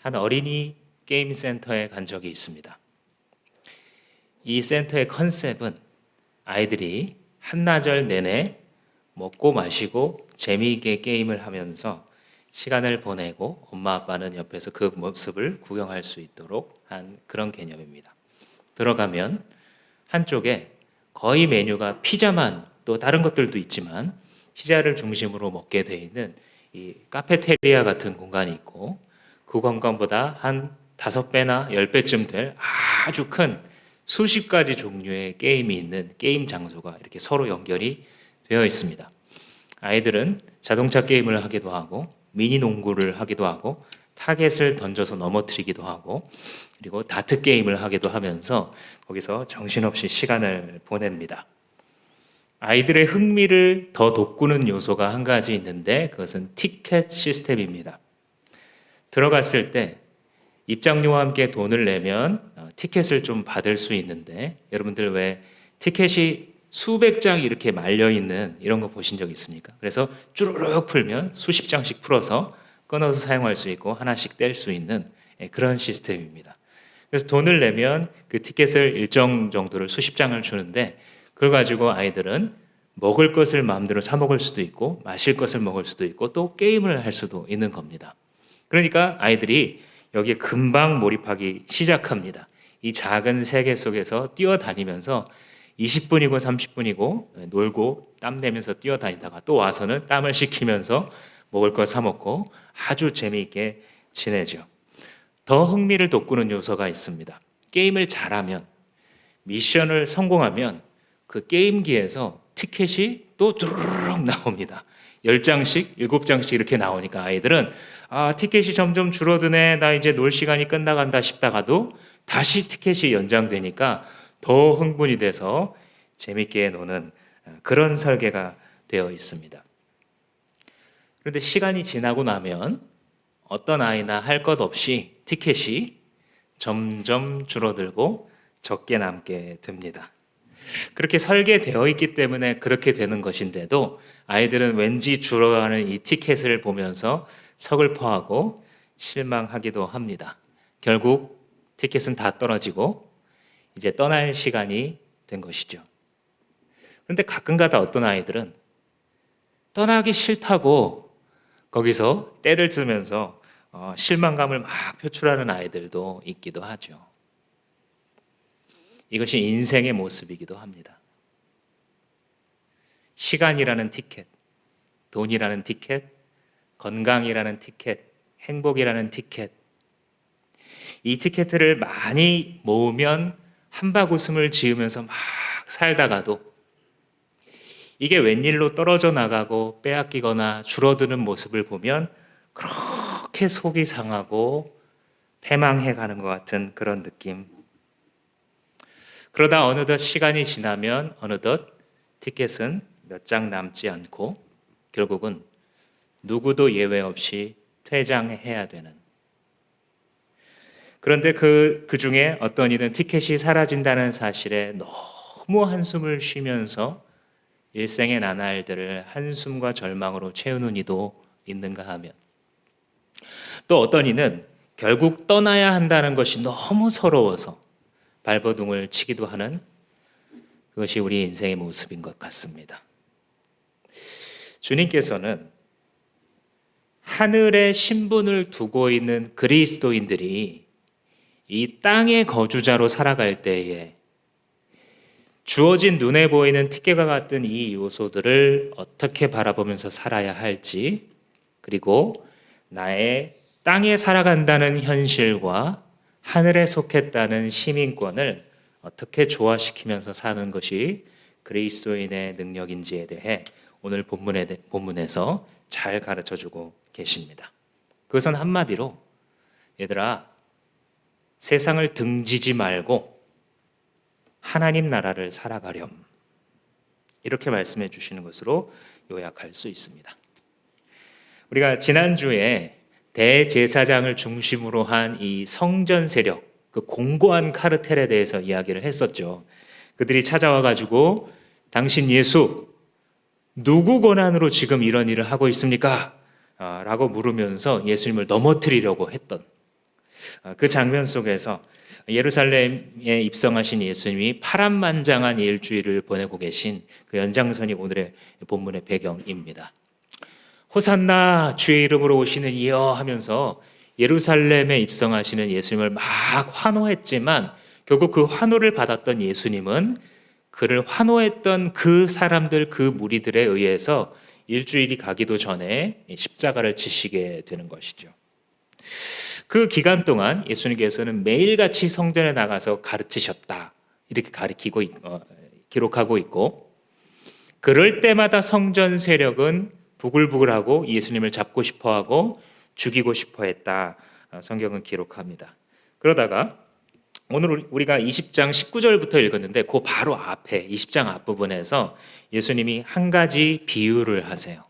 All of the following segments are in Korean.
한 어린이 게임 센터에 간 적이 있습니다. 이 센터의 컨셉은 아이들이 한나절 내내 먹고 마시고 재미있게 게임을 하면서 시간을 보내고 엄마 아빠는 옆에서 그 모습을 구경할 수 있도록 한 그런 개념입니다. 들어가면 한쪽에 거의 메뉴가 피자만, 또 다른 것들도 있지만 피자를 중심으로 먹게 돼 있는 이 카페테리아 같은 공간이 있고, 그 공간보다 한 5배나 10배쯤 될 아주 큰 수십 가지 종류의 게임이 있는 게임 장소가 이렇게 서로 연결이 되어 있습니다. 아이들은 자동차 게임을 하기도 하고 미니 농구를 하기도 하고 타겟을 던져서 넘어뜨리기도 하고, 그리고 다트 게임을 하기도 하면서 거기서 정신없이 시간을 보냅니다. 아이들의 흥미를 더 돋구는 요소가 한 가지 있는데, 그것은 티켓 시스템입니다. 들어갔을 때 입장료와 함께 돈을 내면 티켓을 좀 받을 수 있는데, 여러분들 왜 티켓이 수백 장이 이렇게 말려 있는 이런 거 보신 적 있습니까? 그래서 쭈르륵 풀면 수십 장씩 풀어서 끊어서 사용할 수 있고 하나씩 뗄 수 있는 그런 시스템입니다. 그래서 돈을 내면 그 티켓을 일정 정도를 수십 장을 주는데, 그걸 가지고 아이들은 먹을 것을 마음대로 사 먹을 수도 있고 마실 것을 먹을 수도 있고 또 게임을 할 수도 있는 겁니다. 그러니까 아이들이 여기에 금방 몰입하기 시작합니다. 이 작은 세계 속에서 뛰어다니면서 20분이고 30분이고 놀고 땀 내면서 뛰어다니다가 또 와서는 땀을 식히면서 먹을 거 사 먹고 아주 재미있게 지내죠. 더 흥미를 돋구는 요소가 있습니다. 게임을 잘하면, 미션을 성공하면 그 게임기에서 티켓이 또 뚜루룩 나옵니다. 10장씩, 7장씩 이렇게 나오니까 아이들은 티켓이 점점 줄어드네, 나 이제 놀 시간이 끝나간다 싶다가도 다시 티켓이 연장되니까 더 흥분이 돼서 재밌게 노는 그런 설계가 되어 있습니다. 그런데 시간이 지나고 나면 어떤 아이나 할 것 없이 티켓이 점점 줄어들고 적게 남게 됩니다. 그렇게 설계되어 있기 때문에 그렇게 되는 것인데도 아이들은 왠지 줄어가는 이 티켓을 보면서 서글퍼하고 실망하기도 합니다. 결국 티켓은 다 떨어지고 이제 떠날 시간이 된 것이죠. 그런데 가끔가다 어떤 아이들은 떠나기 싫다고 거기서 때를 쓰면서 실망감을 막 표출하는 아이들도 있기도 하죠. 이것이 인생의 모습이기도 합니다. 시간이라는 티켓, 돈이라는 티켓, 건강이라는 티켓, 행복이라는 티켓, 이 티켓을 많이 모으면 한바구음을 지으면서 막 살다가도 이게 웬일로 떨어져 나가고 빼앗기거나 줄어드는 모습을 보면 그렇게 속이 상하고 패망해 가는 것 같은 그런 느낌. 그러다 어느덧 시간이 지나면 어느덧 티켓은 몇 장 남지 않고 결국은 누구도 예외 없이 퇴장해야 되는. 그런데 그 중에 어떤 이는 티켓이 사라진다는 사실에 너무 한숨을 쉬면서 일생의 나날들을 한숨과 절망으로 채우는 이도 있는가 하면, 또 어떤 이는 결국 떠나야 한다는 것이 너무 서러워서 발버둥을 치기도 하는, 그것이 우리 인생의 모습인 것 같습니다. 주님께서는 하늘에 신분을 두고 있는 그리스도인들이 이 땅의 거주자로 살아갈 때에 주어진 눈에 보이는 티켓과 같은 이 요소들을 어떻게 바라보면서 살아야 할지, 그리고 나의 땅에 살아간다는 현실과 하늘에 속했다는 시민권을 어떻게 조화시키면서 사는 것이 그리스도인의 능력인지에 대해 오늘 본문에서 잘 가르쳐주고 계십니다. 그것은 한마디로, 얘들아, 세상을 등지지 말고 하나님 나라를 살아가렴, 이렇게 말씀해 주시는 것으로 요약할 수 있습니다. 우리가 지난주에 대제사장을 중심으로 한 이 성전 세력, 그 공고한 카르텔에 대해서 이야기를 했었죠. 그들이 찾아와 가지고 당신 예수 누구 권한으로 지금 이런 일을 하고 있습니까? 라고 물으면서 예수님을 넘어뜨리려고 했던, 그 장면 속에서 예루살렘에 입성하신 예수님이 파란만장한 일주일을 보내고 계신 그 연장선이 오늘의 본문의 배경입니다. 호산나 주의 이름으로 오시는 이여 하면서 예루살렘에 입성하시는 예수님을 막 환호했지만 결국 그 환호를 받았던 예수님은 그를 환호했던 그 사람들, 그 무리들에 의해서 일주일이 가기도 전에 십자가를 지시게 되는 것이죠. 그 기간 동안 예수님께서는 매일같이 성전에 나가서 가르치셨다, 이렇게 기록하고 있고, 그럴 때마다 성전 세력은 부글부글하고 예수님을 잡고 싶어하고 죽이고 싶어했다, 성경은 기록합니다. 그러다가 오늘 우리가 20장 19절부터 읽었는데 그 바로 앞에 20장 앞부분에서 예수님이 한 가지 비유를 하세요.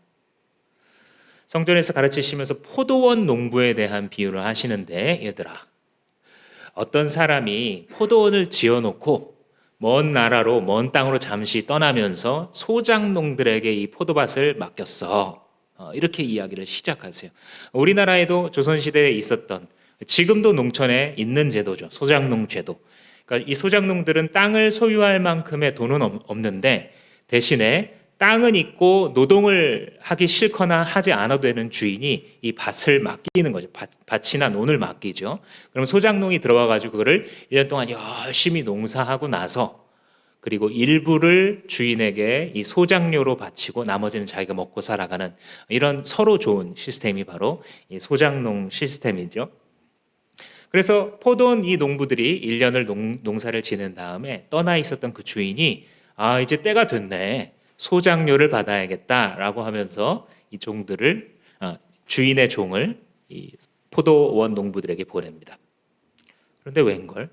성전에서 가르치시면서 포도원 농부에 대한 비유를 하시는데, 얘들아, 어떤 사람이 포도원을 지어놓고 먼 나라로, 먼 땅으로 잠시 떠나면서 소작농들에게 이 포도밭을 맡겼어. 이렇게 이야기를 시작하세요. 우리나라에도 조선시대에 있었던, 지금도 농촌에 있는 제도죠. 소작농 제도. 그러니까 이 소작농들은 땅을 소유할 만큼의 돈은 없는데 대신에 땅은 있고 노동을 하기 싫거나 하지 않아도 되는 주인이 이 밭을 맡기는 거죠. 밭이나 논을 맡기죠. 그럼 소작농이 들어와 가지고 그거를 1년 동안 열심히 농사하고 나서 그리고 일부를 주인에게 이 소작료로 바치고 나머지는 자기가 먹고 살아가는 이런 서로 좋은 시스템이 바로 이 소작농 시스템이죠. 그래서 포도원 이 농부들이 1년을 농사를 지낸 다음에 떠나 있었던 그 주인이 이제 때가 됐네, 소작료를 받아야겠다라고 하면서 이 종들을, 주인의 종을 이 포도원 농부들에게 보냅니다. 그런데 웬걸,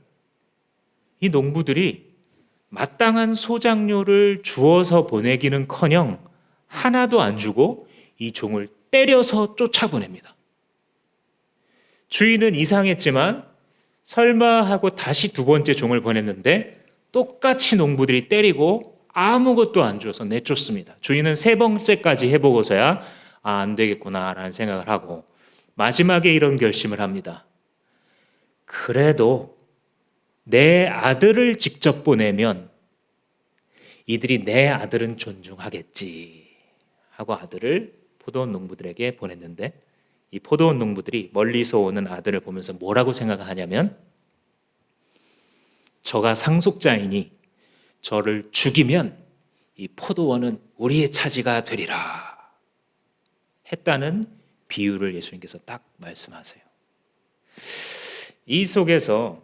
이 농부들이 마땅한 소작료를 주어서 보내기는커녕 하나도 안 주고 이 종을 때려서 쫓아보냅니다. 주인은 이상했지만 설마 하고 다시 두 번째 종을 보냈는데 똑같이 농부들이 때리고 아무것도 안 줘서 내쫓습니다. 주인은 세 번째까지 해보고서야 안 되겠구나라는 생각을 하고 마지막에 이런 결심을 합니다. 그래도 내 아들을 직접 보내면 이들이 내 아들은 존중하겠지 하고 아들을 포도원 농부들에게 보냈는데, 이 포도원 농부들이 멀리서 오는 아들을 보면서 뭐라고 생각하냐면, 저가 상속자이니 저를 죽이면 이 포도원은 우리의 차지가 되리라 했다는 비유를 예수님께서 딱 말씀하세요. 이 속에서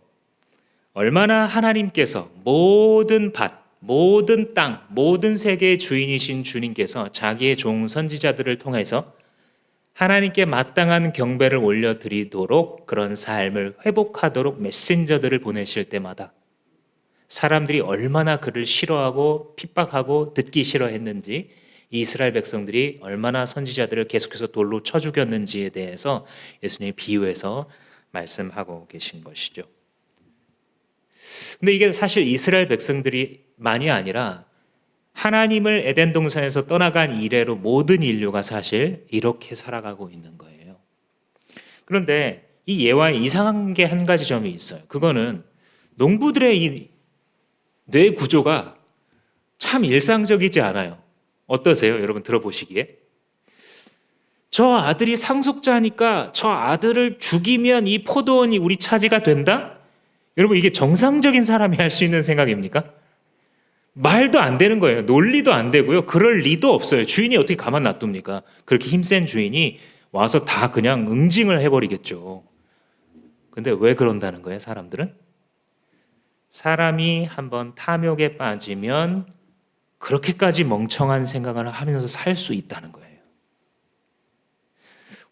얼마나 하나님께서 모든 밭, 모든 땅, 모든 세계의 주인이신 주님께서 자기의 종 선지자들을 통해서 하나님께 마땅한 경배를 올려드리도록 그런 삶을 회복하도록 메신저들을 보내실 때마다 사람들이 얼마나 그를 싫어하고 핍박하고 듣기 싫어했는지, 이스라엘 백성들이 얼마나 선지자들을 계속해서 돌로 쳐 죽였는지에 대해서 예수님이 비유해서 말씀하고 계신 것이죠. 근데 이게 사실 이스라엘 백성들이만이 아니라 하나님을 에덴 동산에서 떠나간 이래로 모든 인류가 사실 이렇게 살아가고 있는 거예요. 그런데 이 예화에 이상한 게 한 가지 점이 있어요. 그거는 농부들의 이 뇌 구조가 참 일상적이지 않아요. 어떠세요? 여러분 들어보시기에. 저 아들이 상속자니까 저 아들을 죽이면 이 포도원이 우리 차지가 된다? 여러분, 이게 정상적인 사람이 할 수 있는 생각입니까? 말도 안 되는 거예요. 논리도 안 되고요. 그럴 리도 없어요. 주인이 어떻게 가만 놔둡니까? 그렇게 힘센 주인이 와서 다 그냥 응징을 해버리겠죠. 근데 왜 그런다는 거예요, 사람들은? 사람이 한번 탐욕에 빠지면 그렇게까지 멍청한 생각을 하면서 살 수 있다는 거예요.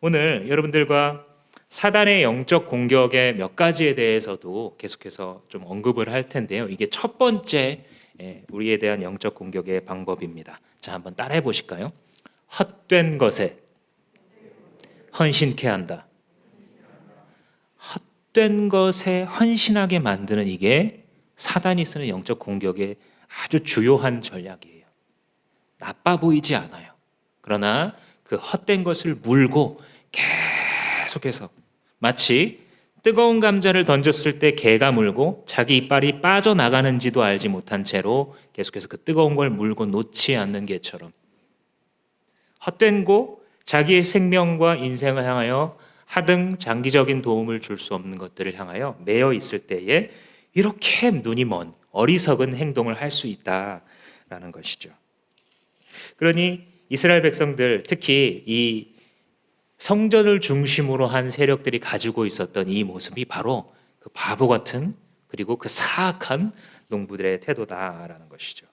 오늘 여러분들과 사단의 영적 공격의 몇 가지에 대해서도 계속해서 좀 언급을 할 텐데요. 이게 첫 번째 우리에 대한 영적 공격의 방법입니다. 자, 한번 따라해 보실까요? 헛된 것에 헌신케 한다. 헛된 것에 헌신하게 만드는 이게 사단이 쓰는 영적 공격의 아주 주요한 전략이에요. 나빠 보이지 않아요. 그러나 그 헛된 것을 물고 계속해서 마치 뜨거운 감자를 던졌을 때 개가 물고 자기 이빨이 빠져나가는지도 알지 못한 채로 계속해서 그 뜨거운 걸 물고 놓지 않는 개처럼 헛된 고 자기의 생명과 인생을 향하여 하등 장기적인 도움을 줄 수 없는 것들을 향하여 매여 있을 때에 이렇게 눈이 먼 어리석은 행동을 할 수 있다라는 것이죠. 그러니 이스라엘 백성들, 특히 이 성전을 중심으로 한 세력들이 가지고 있었던 이 모습이 바로 그 바보 같은, 그리고 그 사악한 농부들의 태도다라는 것이죠.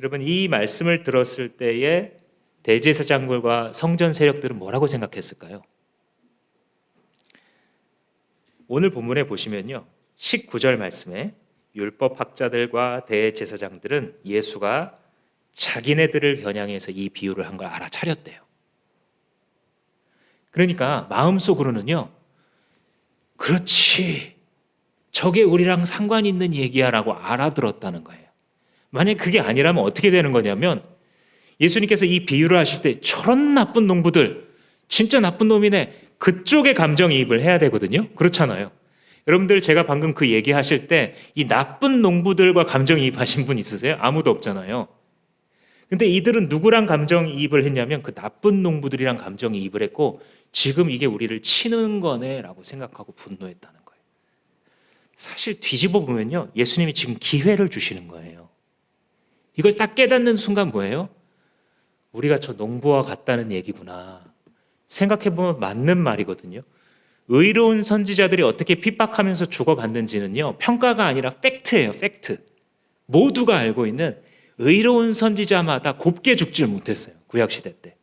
여러분, 이 말씀을 들었을 때에 대제사장들과 성전 세력들은 뭐라고 생각했을까요? 오늘 본문에 보시면요, 19절 말씀에 율법학자들과 대제사장들은 예수가 자기네들을 겨냥해서 이 비유를 한 걸 알아차렸대요. 그러니까 마음속으로는요, 그렇지, 저게 우리랑 상관 있는 얘기야 라고 알아들었다는 거예요. 만약 그게 아니라면 어떻게 되는 거냐면, 예수님께서 이 비유를 하실 때 저런 나쁜 농부들, 진짜 나쁜 놈이네, 그쪽에 감정이입을 해야 되거든요. 그렇잖아요. 여러분들, 제가 방금 그 얘기하실 때 이 나쁜 농부들과 감정이입하신 분 있으세요? 아무도 없잖아요. 근데 이들은 누구랑 감정이입을 했냐면 그 나쁜 농부들이랑 감정이입을 했고, 지금 이게 우리를 치는 거네 라고 생각하고 분노했다는 거예요. 사실 뒤집어 보면요, 예수님이 지금 기회를 주시는 거예요. 이걸 딱 깨닫는 순간 뭐예요? 우리가 저 농부와 같다는 얘기구나. 생각해보면 맞는 말이거든요. 의로운 선지자들이 어떻게 핍박하면서 죽어갔는지는요, 평가가 아니라 팩트예요. 팩트. 모두가 알고 있는, 의로운 선지자마다 곱게 죽질 못했어요. 구약시대 때.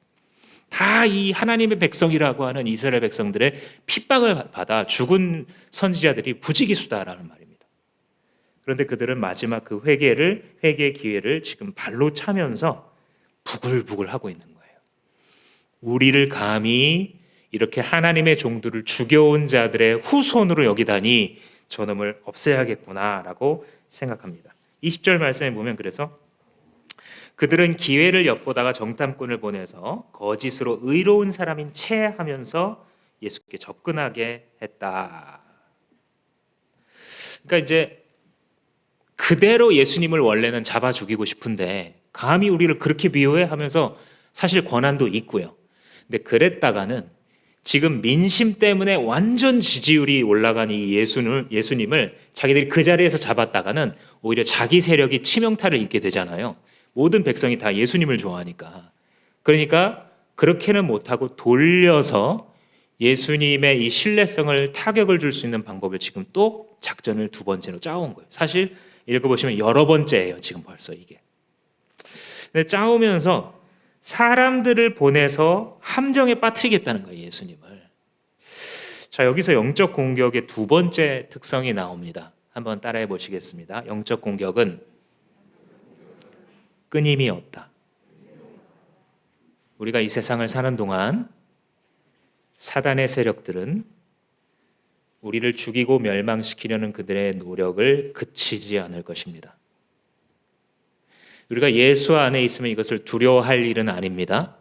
다 이 하나님의 백성이라고 하는 이스라엘 백성들의 핍박을 받아 죽은 선지자들이 부지기수다라는 말입니다. 그런데 그들은 마지막 그 회개의 기회를 지금 발로 차면서 부글부글 하고 있는 거예요. 우리를 감히 이렇게 하나님의 종들을 죽여온 자들의 후손으로 여기다니 저놈을 없애야겠구나라고 생각합니다. 20절 말씀에 보면, 그래서 그들은 기회를 엿보다가 정탐꾼을 보내서 거짓으로 의로운 사람인 채 하면서 예수께 접근하게 했다. 그러니까 이제 그대로 예수님을 원래는 잡아 죽이고 싶은데 감히 우리를 그렇게 비호해 하면서, 사실 권한도 있고요. 근데 그랬다가는 지금 민심 때문에 완전 지지율이 올라간 이 예수님을 자기들이 그 자리에서 잡았다가는 오히려 자기 세력이 치명타를 입게 되잖아요. 모든 백성이 다 예수님을 좋아하니까. 그러니까 그렇게는 못하고 돌려서 예수님의 이 신뢰성을 타격을 줄 수 있는 방법을 지금 또 작전을 두 번째로 짜온 거예요. 사실 읽어보시면 여러 번째예요, 지금 벌써 이게. 근데 짜오면서 사람들을 보내서 함정에 빠뜨리겠다는 거예요, 예수님을. 자, 여기서 영적 공격의 두 번째 특성이 나옵니다. 한번 따라해 보시겠습니다. 영적 공격은 끊임이 없다. 우리가 이 세상을 사는 동안 사단의 세력들은 우리를 죽이고 멸망시키려는 그들의 노력을 그치지 않을 것입니다. 우리가 예수 안에 있으면 이것을 두려워할 일은 아닙니다.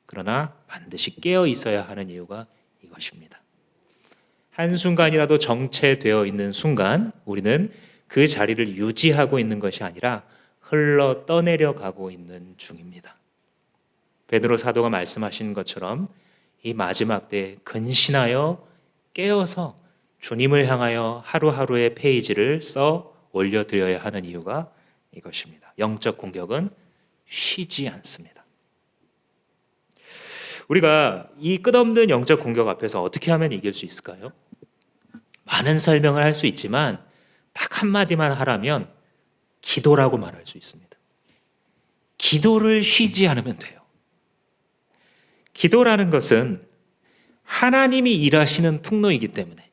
그러나 반드시 깨어 있어야 하는 이유가 이것입니다. 한순간이라도 정체되어 있는 순간 우리는 그 자리를 유지하고 있는 것이 아니라 흘러 떠내려 가고 있는 중입니다. 베드로 사도가 말씀하신 것처럼 이 마지막 때에 근신하여 깨어서 주님을 향하여 하루하루의 페이지를 써 올려드려야 하는 이유가 이것입니다. 영적 공격은 쉬지 않습니다. 우리가 이 끝없는 영적 공격 앞에서 어떻게 하면 이길 수 있을까요? 많은 설명을 할 수 있지만 딱 한마디만 하라면 기도라고 말할 수 있습니다. 기도를 쉬지 않으면 돼요. 기도라는 것은 하나님이 일하시는 통로이기 때문에,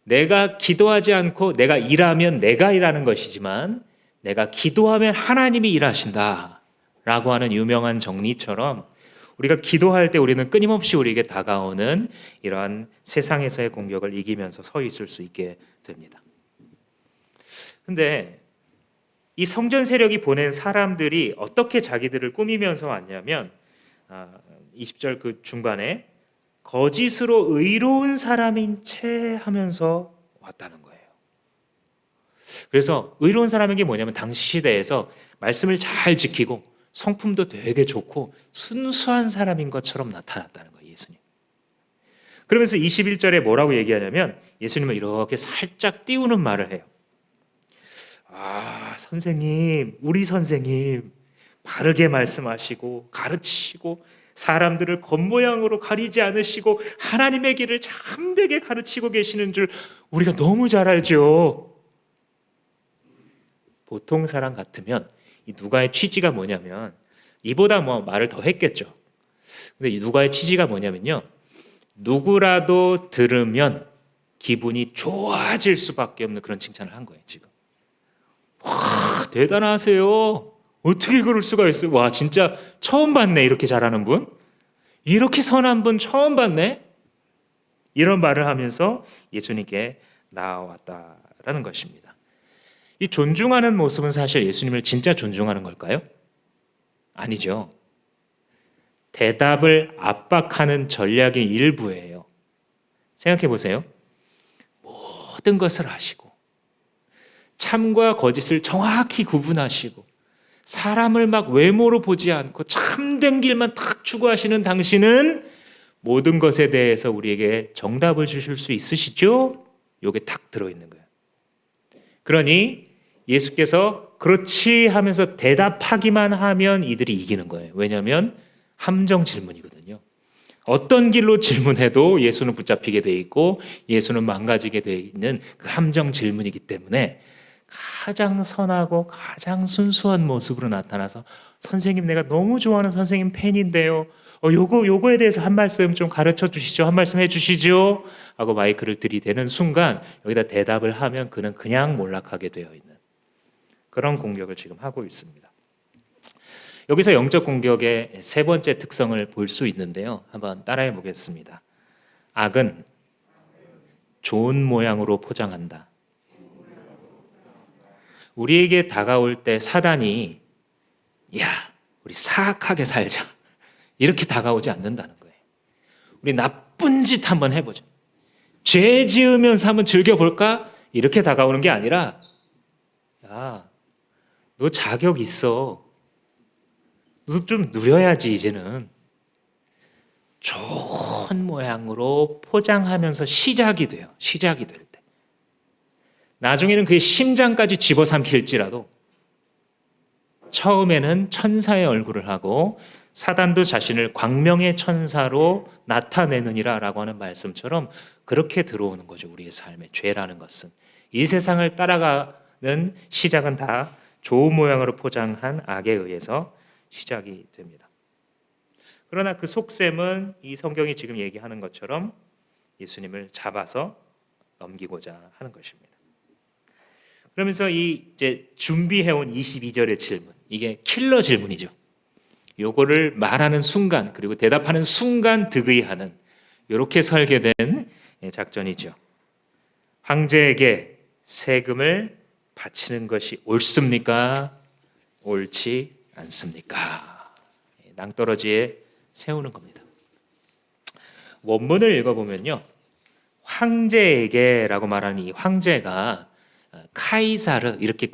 내가 기도하지 않고 내가 일하면 내가 일하는 것이지만 내가 기도하면 하나님이 일하신다 라고 하는 유명한 정리처럼, 우리가 기도할 때 우리는 끊임없이 우리에게 다가오는 이러한 세상에서의 공격을 이기면서 서 있을 수 있게 됩니다. 근데 이 성전 세력이 보낸 사람들이 어떻게 자기들을 꾸미면서 왔냐면, 20절 그 중반에 거짓으로 의로운 사람인 채 하면서 왔다는 거예요. 그래서 의로운 사람인 게 뭐냐면 당시 시대에서 말씀을 잘 지키고 성품도 되게 좋고 순수한 사람인 것처럼 나타났다는 거예요, 예수님. 그러면서 21절에 뭐라고 얘기하냐면 예수님은 이렇게 살짝 띄우는 말을 해요. 선생님, 우리 선생님 바르게 말씀하시고 가르치시고 사람들을 겉모양으로 가리지 않으시고 하나님의 길을 참되게 가르치고 계시는 줄 우리가 너무 잘 알죠. 보통 사람 같으면 이 누가의 취지가 뭐냐면 이보다 뭐 말을 더 했겠죠. 근데 이 누가의 취지가 뭐냐면요, 누구라도 들으면 기분이 좋아질 수밖에 없는 그런 칭찬을 한 거예요. 지금 와, 대단하세요. 어떻게 그럴 수가 있어요? 와, 진짜 처음 봤네. 이렇게 잘하는 분, 이렇게 선한 분 처음 봤네. 이런 말을 하면서 예수님께 나아왔다라는 것입니다. 이 존중하는 모습은 사실 예수님을 진짜 존중하는 걸까요? 아니죠. 대답을 압박하는 전략의 일부예요. 생각해 보세요. 모든 것을 아시고 참과 거짓을 정확히 구분하시고 사람을 막 외모로 보지 않고 참된 길만 딱 추구하시는 당신은 모든 것에 대해서 우리에게 정답을 주실 수 있으시죠? 이게 딱 들어있는 거예요. 그러니 예수께서 그렇지 하면서 대답하기만 하면 이들이 이기는 거예요. 왜냐하면 함정 질문이거든요. 어떤 길로 질문해도 예수는 붙잡히게 돼 있고 예수는 망가지게 돼 있는 그 함정 질문이기 때문에 가장 선하고 가장 순수한 모습으로 나타나서 선생님, 내가 너무 좋아하는 선생님 팬인데요. 요거에 대해서 한 말씀 좀 가르쳐 주시죠. 한 말씀 해 주시죠. 하고 마이크를 들이대는 순간 여기다 대답을 하면 그는 그냥 몰락하게 되어 있는 그런 공격을 지금 하고 있습니다. 여기서 영적 공격의 세 번째 특성을 볼 수 있는데요. 한번 따라해 보겠습니다. 악은 좋은 모양으로 포장한다. 우리에게 다가올 때 사단이 야, 우리 사악하게 살자 이렇게 다가오지 않는다는 거예요. 우리 나쁜 짓 한번 해보자, 죄 지으면서 한번 즐겨볼까, 이렇게 다가오는 게 아니라 야, 너 자격 있어, 너 좀 누려야지. 이제는 좋은 모양으로 포장하면서 시작이 돼요. 시작이 될 때 나중에는 그의 심장까지 집어삼킬지라도 처음에는 천사의 얼굴을 하고 사단도 자신을 광명의 천사로 나타내느니라 라고 하는 말씀처럼 그렇게 들어오는 거죠. 우리의 삶에 죄라는 것은 이 세상을 따라가는 시작은 다 좋은 모양으로 포장한 악에 의해서 시작이 됩니다. 그러나 그 속셈은 이 성경이 지금 얘기하는 것처럼 예수님을 잡아서 넘기고자 하는 것입니다. 그러면서 이제 준비해온 22절의 질문, 이게 킬러 질문이죠. 요거를 말하는 순간 그리고 대답하는 순간 득의하는 이렇게 설계된 작전이죠. 황제에게 세금을 바치는 것이 옳습니까? 옳지 않습니까? 낭떠러지에 세우는 겁니다. 원문을 읽어보면요, 황제에게라고 말하는 이 황제가 카이사르 이렇게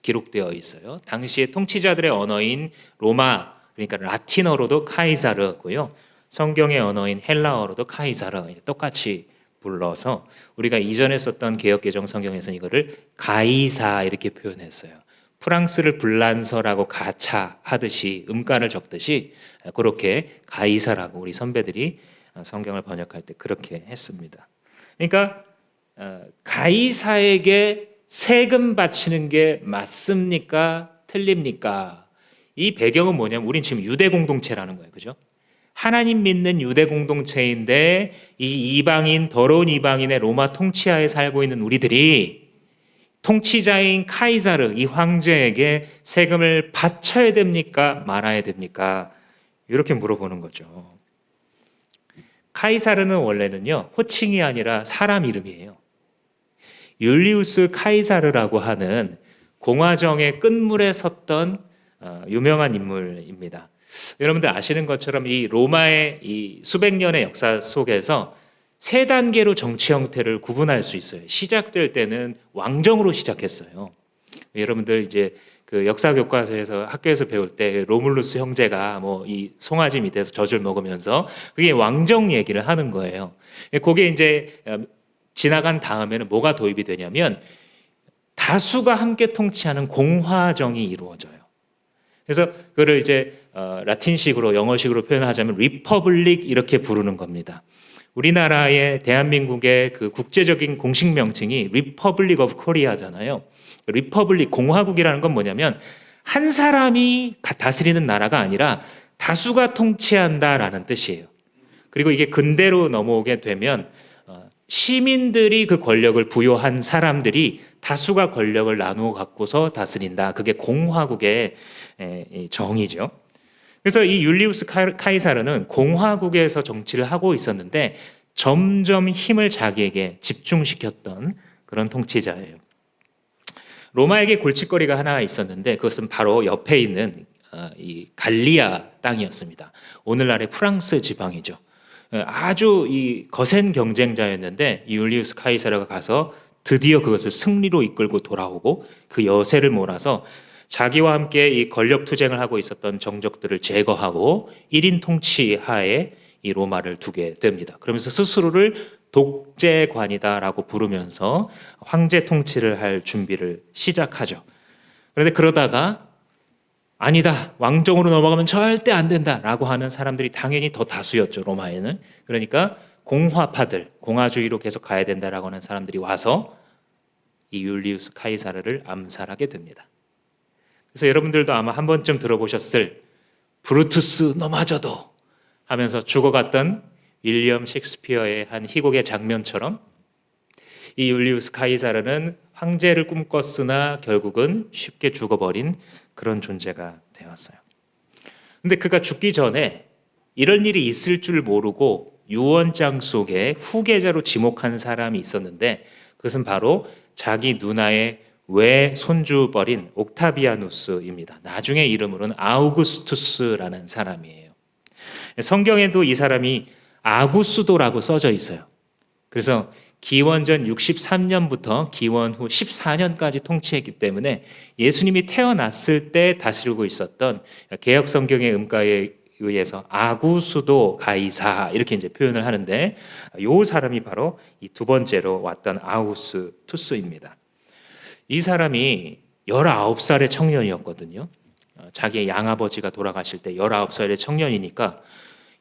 기록되어 있어요. 당시의 통치자들의 언어인 로마, 그러니까 라틴어로도 카이사르고요, 성경의 언어인 헬라어로도 카이사르, 똑같이 불러서 우리가 이전에 썼던 개역개정 성경에서는 이거를 가이사 이렇게 표현했어요. 프랑스를 불란서라고 가차 하듯이 음가를 적듯이 그렇게 가이사라고 우리 선배들이 성경을 번역할 때 그렇게 했습니다. 그러니까 가이사에게 세금 바치는 게 맞습니까? 틀립니까? 이 배경은 뭐냐면 우린 지금 유대 공동체라는 거예요. 그죠? 하나님 믿는 유대 공동체인데 이 이방인, 더러운 이방인의 로마 통치하에 살고 있는 우리들이 통치자인 카이사르, 이 황제에게 세금을 바쳐야 됩니까? 말아야 됩니까? 이렇게 물어보는 거죠. 카이사르는 원래는요, 호칭이 아니라 사람 이름이에요. 율리우스 카이사르라고 하는 공화정의 끝물에 섰던 유명한 인물입니다. 여러분들 아시는 것처럼 이 로마의 이 수백 년의 역사 속에서 세 단계로 정치 형태를 구분할 수 있어요. 시작될 때는 왕정으로 시작했어요. 여러분들 이제 그 역사 교과서에서 학교에서 배울 때 로물루스 형제가 뭐 이 송아지 밑에서 젖을 먹으면서 그게 왕정 얘기를 하는 거예요. 그게 이제 지나간 다음에는 뭐가 도입이 되냐면 다수가 함께 통치하는 공화정이 이루어져요. 그래서 그거를 이제 라틴식으로 영어식으로 표현하자면 리퍼블릭 이렇게 부르는 겁니다. 우리나라의 대한민국의 그 국제적인 공식 명칭이 리퍼블릭 오브 코리아잖아요. 리퍼블릭 공화국이라는 건 뭐냐면 한 사람이 다스리는 나라가 아니라 다수가 통치한다라는 뜻이에요. 그리고 이게 근대로 넘어오게 되면 시민들이 그 권력을 부여한 사람들이 다수가 권력을 나누어 갖고서 다스린다. 그게 공화국의 정의죠. 그래서 이 율리우스 카이사르는 공화국에서 정치를 하고 있었는데 점점 힘을 자기에게 집중시켰던 그런 통치자예요. 로마에게 골칫거리가 하나 있었는데 그것은 바로 옆에 있는 이 갈리아 땅이었습니다. 오늘날의 프랑스 지방이죠. 아주 이 거센 경쟁자였는데 이 율리우스 카이사르가 가서 드디어 그것을 승리로 이끌고 돌아오고 그 여세를 몰아서 자기와 함께 이 권력 투쟁을 하고 있었던 정적들을 제거하고 1인 통치 하에 이 로마를 두게 됩니다. 그러면서 스스로를 독재관이다라고 부르면서 황제 통치를 할 준비를 시작하죠. 그런데 그러다가 아니다, 왕정으로 넘어가면 절대 안 된다라고 하는 사람들이 당연히 더 다수였죠, 로마에는. 그러니까 공화파들, 공화주의로 계속 가야 된다라고 하는 사람들이 와서 이 율리우스 카이사르를 암살하게 됩니다. 그래서 여러분들도 아마 한 번쯤 들어보셨을 브루투스 너마저도 하면서 죽어갔던 윌리엄 셰익스피어의 한 희곡의 장면처럼 이 율리우스 카이사르는 황제를 꿈꿨으나 결국은 쉽게 죽어버린 그런 존재가 되었어요. 근데 그가 죽기 전에 이런 일이 있을 줄 모르고 유언장 속에 후계자로 지목한 사람이 있었는데 그것은 바로 자기 누나의 외손주벌인 옥타비아누스입니다. 나중에 이름으로는 아우구스투스라는 사람이에요. 성경에도 이 사람이 아구스도라고 써져 있어요. 그래서 기원전 63년부터 기원 후 14년까지 통치했기 때문에 예수님이 태어났을 때 다스리고 있었던 개역 성경의 음가에 의해서 아구수도 가이사 이렇게 이제 표현을 하는데 이 사람이 바로 이 두 번째로 왔던 아우구스투스입니다. 이 사람이 19살의 청년이었거든요. 자기의 양아버지가 돌아가실 때 19살의 청년이니까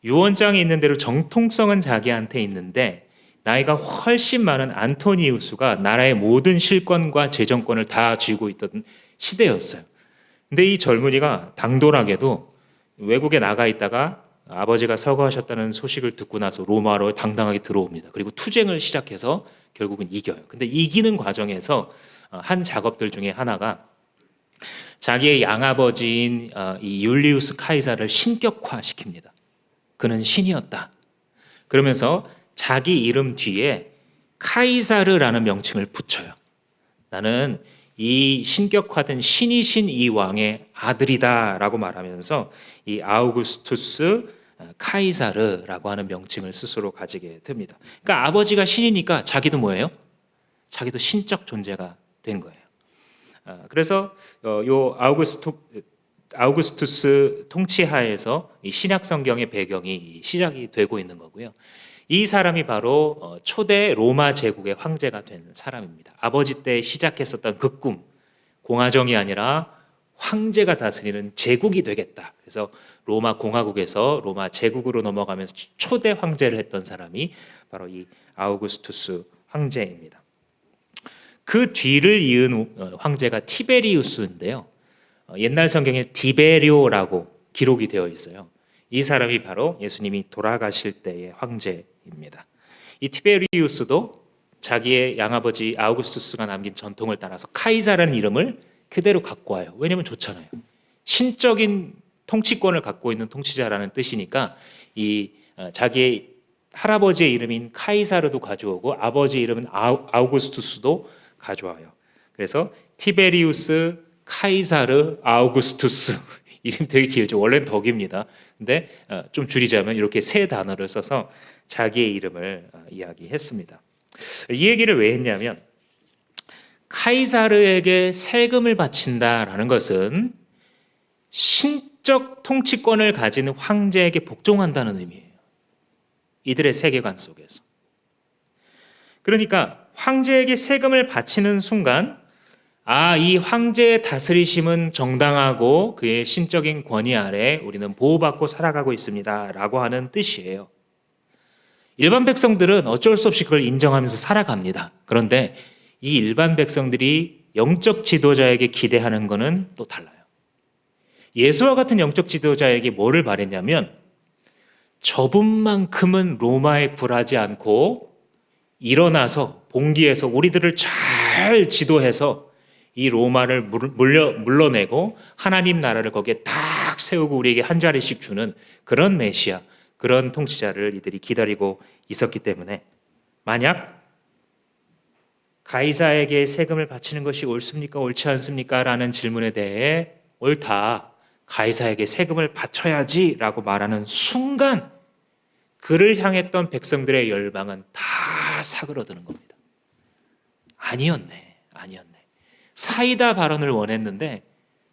유언장에 있는 대로 정통성은 자기한테 있는데 나이가 훨씬 많은 안토니우스가 나라의 모든 실권과 재정권을 다 쥐고 있던 시대였어요. 근데 이 젊은이가 당돌하게도 외국에 나가 있다가 아버지가 서거하셨다는 소식을 듣고 나서 로마로 당당하게 들어옵니다. 그리고 투쟁을 시작해서 결국은 이겨요. 근데 이기는 과정에서 한 작업들 중에 하나가 자기의 양아버지인 이 율리우스 카이사를 신격화시킵니다. 그는 신이었다. 그러면서 자기 이름 뒤에 카이사르라는 명칭을 붙여요. 나는 이 신격화된 신이신 이 왕의 아들이다라고 말하면서 이 아우구스투스 카이사르라고 하는 명칭을 스스로 가지게 됩니다. 그러니까 아버지가 신이니까 자기도 뭐예요? 자기도 신적 존재가 된 거예요. 그래서 요 아우구스투스 통치하에서 이 신약 성경의 배경이 시작이 되고 있는 거고요. 이 사람이 바로 초대 로마 제국의 황제가 된 사람입니다. 아버지 때 시작했었던 그 꿈, 공화정이 아니라 황제가 다스리는 제국이 되겠다. 그래서 로마 공화국에서 로마 제국으로 넘어가면서 초대 황제를 했던 사람이 바로 이 아우구스투스 황제입니다. 그 뒤를 이은 황제가 티베리우스인데요. 옛날 성경에 디베료라고 기록이 되어 있어요. 이 사람이 바로 예수님이 돌아가실 때의 황제입니다. 이 티베리우스도 자기의 양아버지 아우구스투스가 남긴 전통을 따라서 카이사라는 이름을 그대로 갖고 와요. 왜냐하면 좋잖아요. 신적인 통치권을 갖고 있는 통치자라는 뜻이니까 이 자기의 할아버지의 이름인 카이사르도 가져오고 아버지의 이름은 아우구스투스도 가져와요. 그래서 티베리우스, 카이사르, 아우구스투스 이름이 되게 길죠. 원래는 덕입니다. 근데 좀 줄이자면 이렇게 세 단어를 써서 자기의 이름을 이야기했습니다. 이 얘기를 왜 했냐면 카이사르에게 세금을 바친다라는 것은 신적 통치권을 가진 황제에게 복종한다는 의미예요. 이들의 세계관 속에서. 그러니까 황제에게 세금을 바치는 순간 이 황제의 다스리심은 정당하고 그의 신적인 권위 아래 우리는 보호받고 살아가고 있습니다 라고 하는 뜻이에요. 일반 백성들은 어쩔 수 없이 그걸 인정하면서 살아갑니다. 그런데 이 일반 백성들이 영적 지도자에게 기대하는 것은 또 달라요. 예수와 같은 영적 지도자에게 뭐를 바랬냐면 저분만큼은 로마에 굴하지 않고 일어나서 봉기해서 우리들을 잘 지도해서 이 로마를 물러내고 하나님 나라를 거기에 딱 세우고 우리에게 한 자리씩 주는 그런 메시아, 그런 통치자를 이들이 기다리고 있었기 때문에 만약 가이사에게 세금을 바치는 것이 옳습니까? 옳지 않습니까? 라는 질문에 대해 옳다. 가이사에게 세금을 바쳐야지 라고 말하는 순간 그를 향했던 백성들의 열망은 다 사그러드는 겁니다. 아니었네. 사이다 발언을 원했는데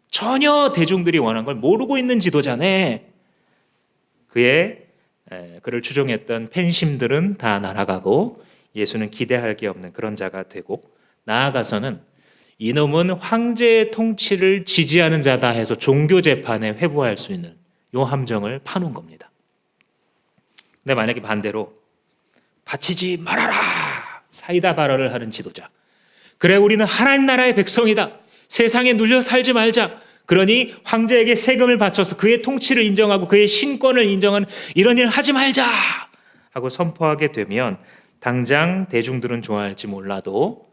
전혀 대중들이 원한 걸 모르고 있는 지도자네. 그를 추종했던 팬심들은 다 날아가고 예수는 기대할 게 없는 그런 자가 되고 나아가서는 이놈은 황제의 통치를 지지하는 자다 해서 종교 재판에 회부할 수 있는 요 함정을 파놓은 겁니다. 근데 만약에 반대로 바치지 말아라 사이다 발언을 하는 지도자, 그래 우리는 하나님 나라의 백성이다, 세상에 눌려 살지 말자, 그러니 황제에게 세금을 바쳐서 그의 통치를 인정하고 그의 신권을 인정하는 이런 일을 하지 말자 하고 선포하게 되면 당장 대중들은 좋아할지 몰라도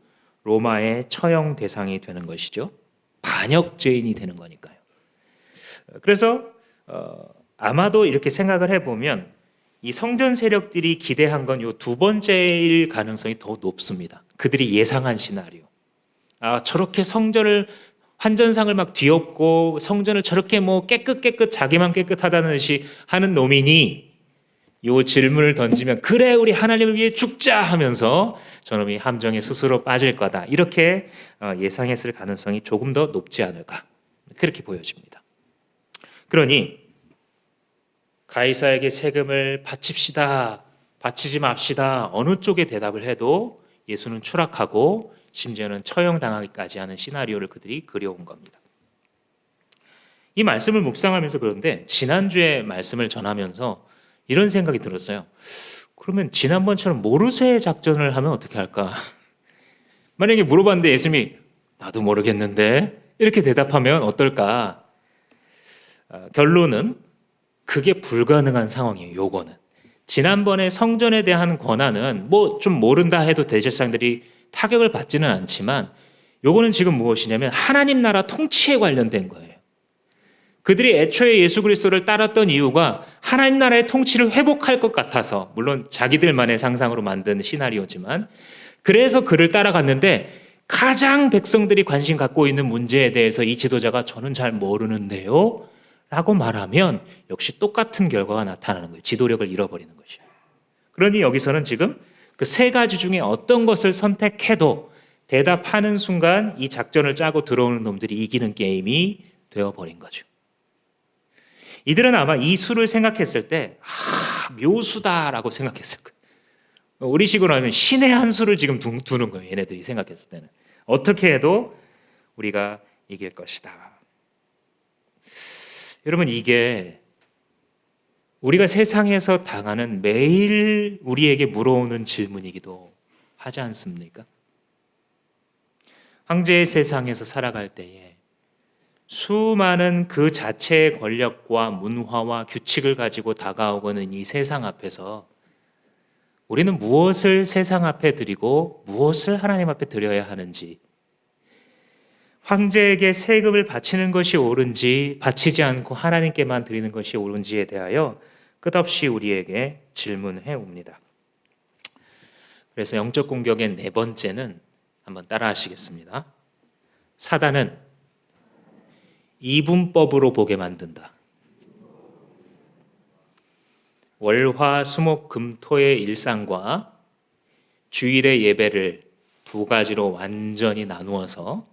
로마의 처형 대상이 되는 것이죠. 반역죄인이 되는 거니까요. 그래서 아마도 이렇게 생각을 해보면 이 성전 세력들이 기대한 건 이 두 번째일 가능성이 더 높습니다. 그들이 예상한 시나리오. 저렇게 성전을 환전상을 막 뒤엎고 성전을 저렇게 뭐 깨끗 자기만 깨끗하다는 듯이 하는 놈이니 이 질문을 던지면 그래 우리 하나님을 위해 죽자 하면서 저놈이 함정에 스스로 빠질 거다 이렇게 예상했을 가능성이 조금 더 높지 않을까 그렇게 보여집니다. 그러니 가이사에게 세금을 바칩시다 바치지 맙시다 어느 쪽에 대답을 해도 예수는 추락하고 심지어는 처형당하기까지 하는 시나리오를 그들이 그려온 겁니다. 이 말씀을 묵상하면서 그런데 지난주에 말씀을 전하면서 이런 생각이 들었어요. 그러면 지난번처럼 모르쇠 작전을 하면 어떻게 할까? 만약에 물어봤는데 예수님이 나도 모르겠는데 이렇게 대답하면 어떨까? 결론은 그게 불가능한 상황이에요. 요거는 지난번에 성전에 대한 권한은 뭐 좀 모른다 해도 대제사장들이 타격을 받지는 않지만 요거는 지금 무엇이냐면 하나님 나라 통치에 관련된 거예요. 그들이 애초에 예수 그리스도를 따랐던 이유가 하나님 나라의 통치를 회복할 것 같아서, 물론 자기들만의 상상으로 만든 시나리오지만 그래서 그를 따라갔는데 가장 백성들이 관심 갖고 있는 문제에 대해서 이 지도자가 저는 잘 모르는데요 라고 말하면 역시 똑같은 결과가 나타나는 거예요. 지도력을 잃어버리는 것이에요. 그러니 여기서는 지금 그 세 가지 중에 어떤 것을 선택해도 대답하는 순간 이 작전을 짜고 들어오는 놈들이 이기는 게임이 되어버린 거죠. 이들은 아마 이 수를 생각했을 때 묘수다라고 생각했을 거예요. 우리식으로 하면 신의 한 수를 지금 두는 거예요. 얘네들이 생각했을 때는 어떻게 해도 우리가 이길 것이다. 여러분, 이게 우리가 세상에서 당하는 매일 우리에게 물어오는 질문이기도 하지 않습니까? 황제의 세상에서 살아갈 때에 수많은 그 자체의 권력과 문화와 규칙을 가지고 다가오고는 이 세상 앞에서 우리는 무엇을 세상 앞에 드리고 무엇을 하나님 앞에 드려야 하는지, 황제에게 세금을 바치는 것이 옳은지 바치지 않고 하나님께만 드리는 것이 옳은지에 대하여 끝없이 우리에게 질문해 옵니다. 그래서 영적 공격의 네 번째는 한번 따라 하시겠습니다. 사단은 이분법으로 보게 만든다. 월화수목금토의 일상과 주일의 예배를 두 가지로 완전히 나누어서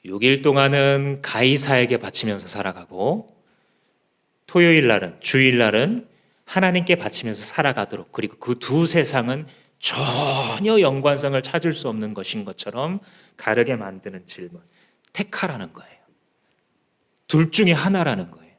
6일 동안은 가이사에게 바치면서 살아가고 토요일 날은, 주일 날은 하나님께 바치면서 살아가도록, 그리고 그 두 세상은 전혀 연관성을 찾을 수 없는 것인 것처럼 가르게 만드는 질문. 택하라는 거예요. 둘 중에 하나라는 거예요.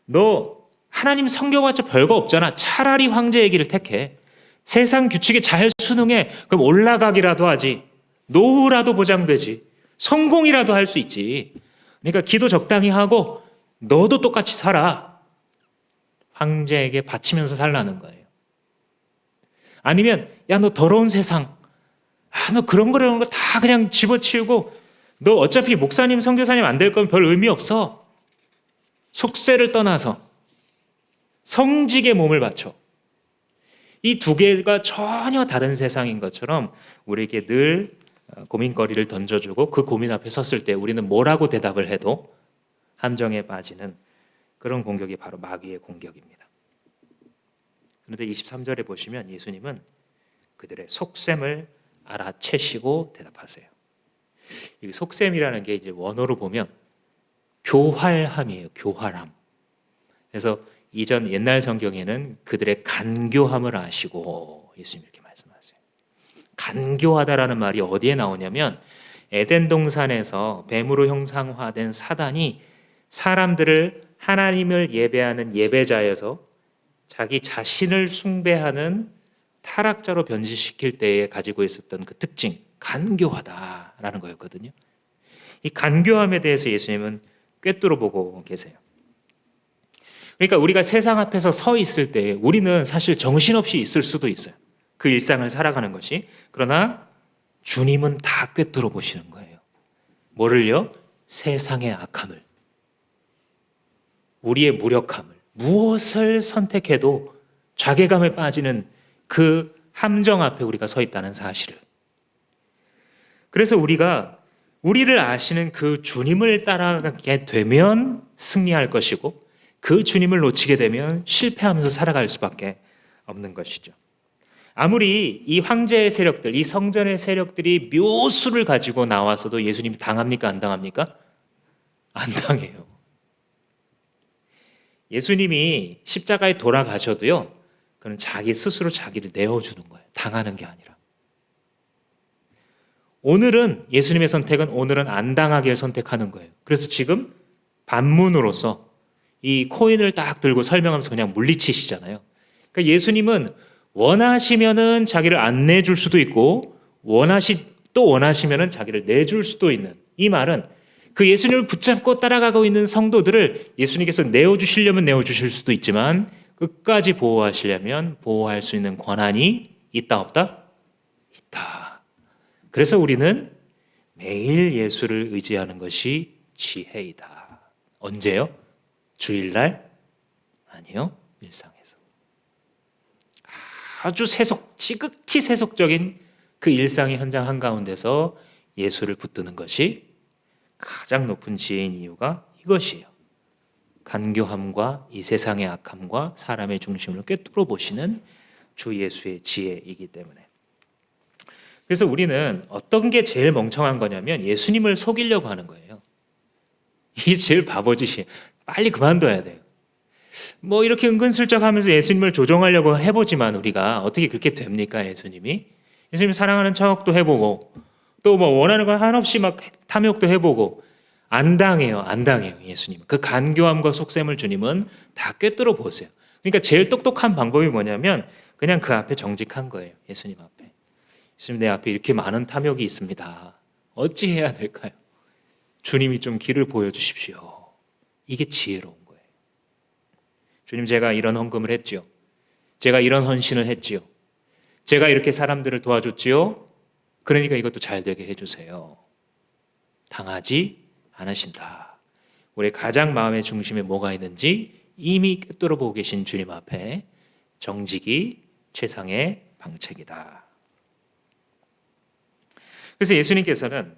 너 하나님 성경과저 별거 없잖아. 차라리 황제 얘기를 택해. 세상 규칙에 잘 순응해. 그럼 올라가기라도 하지. 노후라도 보장되지. 성공이라도 할 수 있지. 그러니까 기도 적당히 하고 너도 똑같이 살아. 황제에게 바치면서 살라는 거예요. 아니면 야, 너 더러운 세상, 너 그런 거라는 거 다 그냥 집어치우고 너 어차피 목사님, 선교사님 안 될 건 별 의미 없어. 속세를 떠나서 성직에 몸을 바쳐. 이 두 개가 전혀 다른 세상인 것처럼 우리에게 늘 고민거리를 던져주고 그 고민 앞에 섰을 때 우리는 뭐라고 대답을 해도 함정에 빠지는 그런 공격이 바로 마귀의 공격입니다. 그런데 23절에 보시면 예수님은 그들의 속셈을 알아채시고 대답하세요. 이 속셈이라는 게 이제 원어로 보면 교활함이에요. 교활함. 그래서 이전 옛날 성경에는 그들의 간교함을 아시고 예수님 이렇게 말씀하세요. 간교하다라는 말이 어디에 나오냐면 에덴 동산에서 뱀으로 형상화된 사단이 사람들을 하나님을 예배하는 예배자여서 자기 자신을 숭배하는 타락자로 변질시킬 때에 가지고 있었던 그 특징, 간교하다라는 거였거든요. 이 간교함에 대해서 예수님은 꿰뚫어 보고 계세요. 그러니까 우리가 세상 앞에서 서 있을 때 우리는 사실 정신없이 있을 수도 있어요. 그 일상을 살아가는 것이. 그러나 주님은 다 꿰뚫어 보시는 거예요. 뭐를요? 세상의 악함을, 우리의 무력함을, 무엇을 선택해도 자괴감에 빠지는 그 함정 앞에 우리가 서 있다는 사실을. 그래서 우리가 우리를 아시는 그 주님을 따라가게 되면 승리할 것이고 그 주님을 놓치게 되면 실패하면서 살아갈 수밖에 없는 것이죠. 아무리 이 황제의 세력들, 이 성전의 세력들이 묘수를 가지고 나와서도 예수님이 당합니까? 안 당합니까? 안 당해요. 예수님이 십자가에 돌아가셔도요, 그는 자기 스스로 자기를 내어주는 거예요. 당하는 게 아니라. 오늘은 예수님의 선택은 오늘은 안 당하길 선택하는 거예요. 그래서 지금 반문으로서 이 코인을 딱 들고 설명하면서 그냥 물리치시잖아요. 그러니까 예수님은 원하시면은 자기를 안 내줄 수도 있고 또 원하시면은 자기를 내줄 수도 있는, 이 말은 그 예수님을 붙잡고 따라가고 있는 성도들을 예수님께서 내어주시려면 내어주실 수도 있지만 끝까지 보호하시려면 보호할 수 있는 권한이 있다 없다? 있다. 그래서 우리는 매일 예수를 의지하는 것이 지혜이다. 언제요? 주일날? 아니요. 일상에서. 아주 지극히 세속적인 그 일상의 현장 한가운데서 예수를 붙드는 것이 가장 높은 지혜인 이유가 이것이에요. 간교함과 이 세상의 악함과 사람의 중심을 꿰뚫어 보시는 주 예수의 지혜이기 때문에. 그래서 우리는 어떤 게 제일 멍청한 거냐면 예수님을 속이려고 하는 거예요. 이게 제일 바보짓이에요. 빨리 그만둬야 돼요. 뭐 이렇게 은근슬쩍 하면서 예수님을 조종하려고 해보지만 우리가 어떻게 그렇게 됩니까? 예수님이 사랑하는 척도 해보고 또 뭐 원하는 거 한없이 막 탐욕도 해보고 안 당해요. 예수님은. 그 간교함과 속셈을 주님은 다 꿰뚫어 보세요. 그러니까 제일 똑똑한 방법이 뭐냐면 그냥 그 앞에 정직한 거예요. 예수님 앞에. 예수님, 내 앞에 이렇게 많은 탐욕이 있습니다. 어찌 해야 될까요? 주님이 좀 길을 보여주십시오. 이게 지혜로운 거예요. 주님, 제가 이런 헌금을 했지요. 제가 이런 헌신을 했지요. 제가 이렇게 사람들을 도와줬지요. 그러니까 이것도 잘 되게 해주세요. 당하지 않으신다. 우리 가장 마음의 중심에 뭐가 있는지 이미 꿰뚫어 보고 계신 주님 앞에 정직이 최상의 방책이다. 그래서 예수님께서는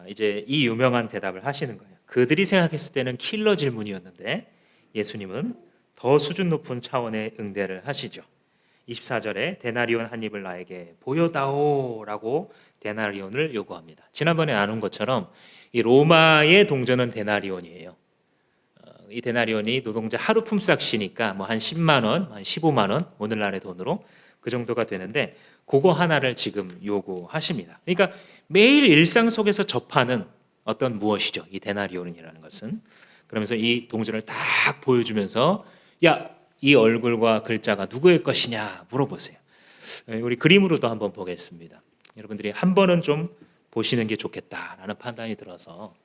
이제 이 유명한 대답을 하시는 거예요. 그들이 생각했을 때는 킬러 질문이었는데 예수님은 더 수준 높은 차원의 응대를 하시죠. 24절에 데나리온 한 입을 나에게 보여다오라고 데나리온을 요구합니다. 지난번에 나눈 것처럼 이 로마의 동전은 데나리온이에요. 이 데나리온이 노동자 하루 품삯이니까 뭐 한 10만 원, 한 15만 원 오늘날의 돈으로 그 정도가 되는데 그거 하나를 지금 요구하십니다. 그러니까 매일 일상 속에서 접하는 어떤 무엇이죠? 이 데나리온이라는 것은. 그러면서 이 동전을 딱 보여주면서 야, 이 얼굴과 글자가 누구의 것이냐 물어보세요. 우리 그림으로도 한번 보겠습니다. 여러분들이 한 번은 좀 보시는 게 좋겠다라는 판단이 들어서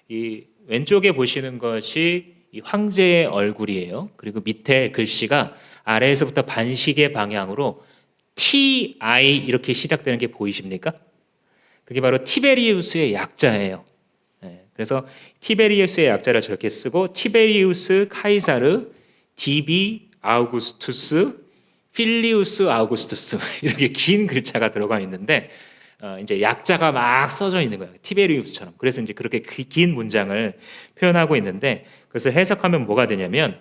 이 왼쪽에 보시는 것이 이 황제의 얼굴이에요. 그리고 밑에 글씨가 아래에서부터 반시계 방향으로 TI 이렇게 시작되는 게 보이십니까? 그게 바로 티베리우스의 약자예요. 그래서 티베리우스의 약자를 저렇게 쓰고 티베리우스 카이사르 디비 아우구스투스 필리우스 아우구스투스 이렇게 긴 글자가 들어가 있는데 이제 약자가 막 써져 있는 거예요. 티베리우스처럼. 그래서 이제 그렇게 긴 문장을 표현하고 있는데 그래서 해석하면 뭐가 되냐면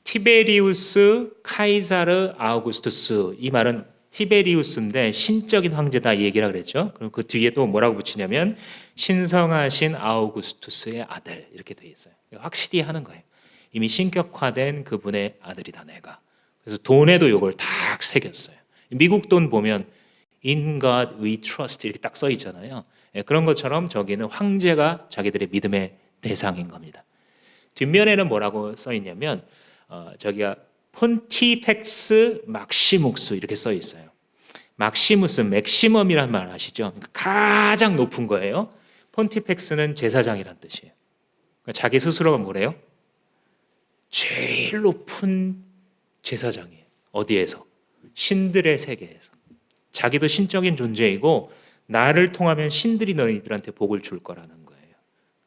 티베리우스 카이사르 아우구스투스 이 말은 티베리우스인데 신적인 황제다 이 얘기라 그랬죠. 그럼 그 뒤에 또 뭐라고 붙이냐면 신성하신 아우구스투스의 아들 이렇게 돼 있어요. 확실히 하는 거예요. 이미 신격화된 그분의 아들이다 내가. 그래서 돈에도 이걸 딱 새겼어요. 미국 돈 보면 In God we trust 이렇게 딱 써 있잖아요. 그런 것처럼 저기는 황제가 자기들의 믿음의 대상인 겁니다. 뒷면에는 뭐라고 써 있냐면 저기가 폰티펙스 막시묵스 이렇게 써 있어요. 막시무스 맥시멈이란 말 아시죠? 그러니까 가장 높은 거예요. 폰티펙스는 제사장이란 뜻이에요. 그러니까 자기 스스로가 뭐래요? 제일 높은 제사장이에요. 어디에서? 신들의 세계에서. 자기도 신적인 존재이고 나를 통하면 신들이 너희들한테 복을 줄 거라는 거예요.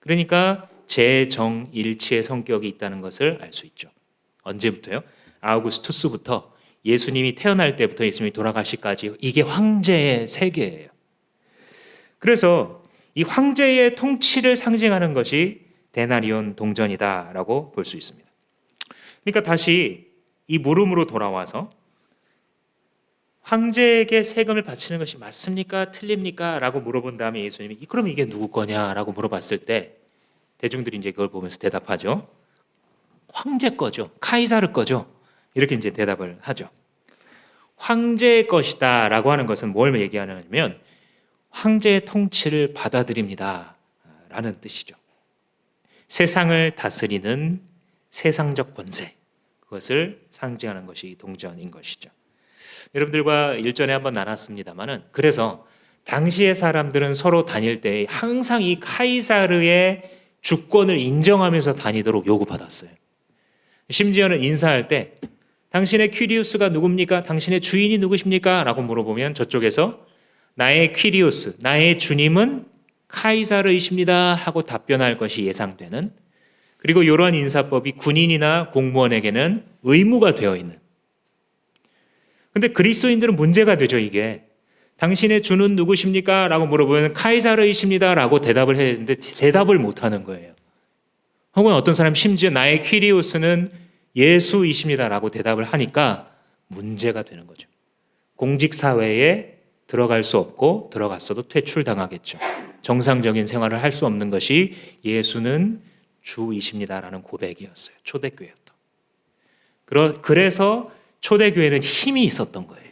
그러니까 재정일치의 성격이 있다는 것을 알 수 있죠. 언제부터요? 아우구스투스부터 예수님이 태어날 때부터 예수님이 돌아가시까지 이게 황제의 세계예요. 그래서 이 황제의 통치를 상징하는 것이 데나리온 동전이다라고 볼 수 있습니다. 그러니까 다시 이 물음으로 돌아와서 황제에게 세금을 바치는 것이 맞습니까? 틀립니까? 라고 물어본 다음에 예수님이 그럼 이게 누구 거냐라고 물어봤을 때 대중들이 이제 그걸 보면서 대답하죠. 황제 거죠. 카이사르 거죠. 이렇게 이제 대답을 하죠. 황제의 것이다라고 하는 것은 뭘 얘기하냐면 황제의 통치를 받아들입니다 라는 뜻이죠. 세상을 다스리는 세상적 권세, 그것을 상징하는 것이 동전인 것이죠. 여러분들과 일전에 한번 나눴습니다만은 그래서 당시의 사람들은 서로 다닐 때 항상 이 카이사르의 주권을 인정하면서 다니도록 요구받았어요. 심지어는 인사할 때 당신의 퀴리우스가 누굽니까? 당신의 주인이 누구십니까? 라고 물어보면 저쪽에서 나의 퀴리우스, 나의 주님은 카이사르이십니다 하고 답변할 것이 예상되는, 그리고 이러한 인사법이 군인이나 공무원에게는 의무가 되어 있는. 근데 그리스도인들은 문제가 되죠. 이게 당신의 주는 누구십니까? 라고 물어보면 카이사르이십니다 라고 대답을 해야 되는데 대답을 못하는 거예요. 혹은 어떤 사람 심지어 나의 퀴리오스는 예수이십니다 라고 대답을 하니까 문제가 되는 거죠. 공직사회에 들어갈 수 없고 들어갔어도 퇴출당하겠죠. 정상적인 생활을 할 수 없는 것이 예수는 주이십니다 라는 고백이었어요. 초대교회부터. 그래서 초대교회는 힘이 있었던 거예요.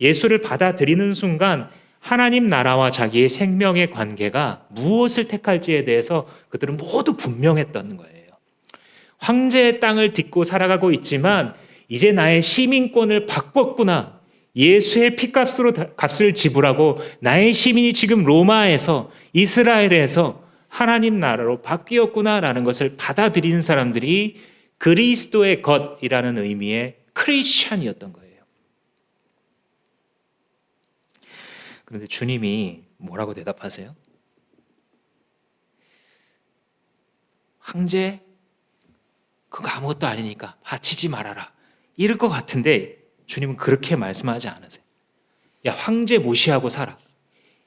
예수를 받아들이는 순간 하나님 나라와 자기의 생명의 관계가 무엇을 택할지에 대해서 그들은 모두 분명했던 거예요. 황제의 땅을 딛고 살아가고 있지만 이제 나의 시민권을 바꿨구나. 예수의 피값으로 값을 지불하고 나의 시민이 지금 로마에서 이스라엘에서 하나님 나라로 바뀌었구나라는 것을 받아들이는 사람들이 그리스도의 것이라는 의미의 크리스찬이었던 거예요. 그런데 주님이 뭐라고 대답하세요? 황제? 그거 아무것도 아니니까 바치지 말아라. 이럴 것 같은데 주님은 그렇게 말씀하지 않으세요. 야, 황제 무시하고 살아.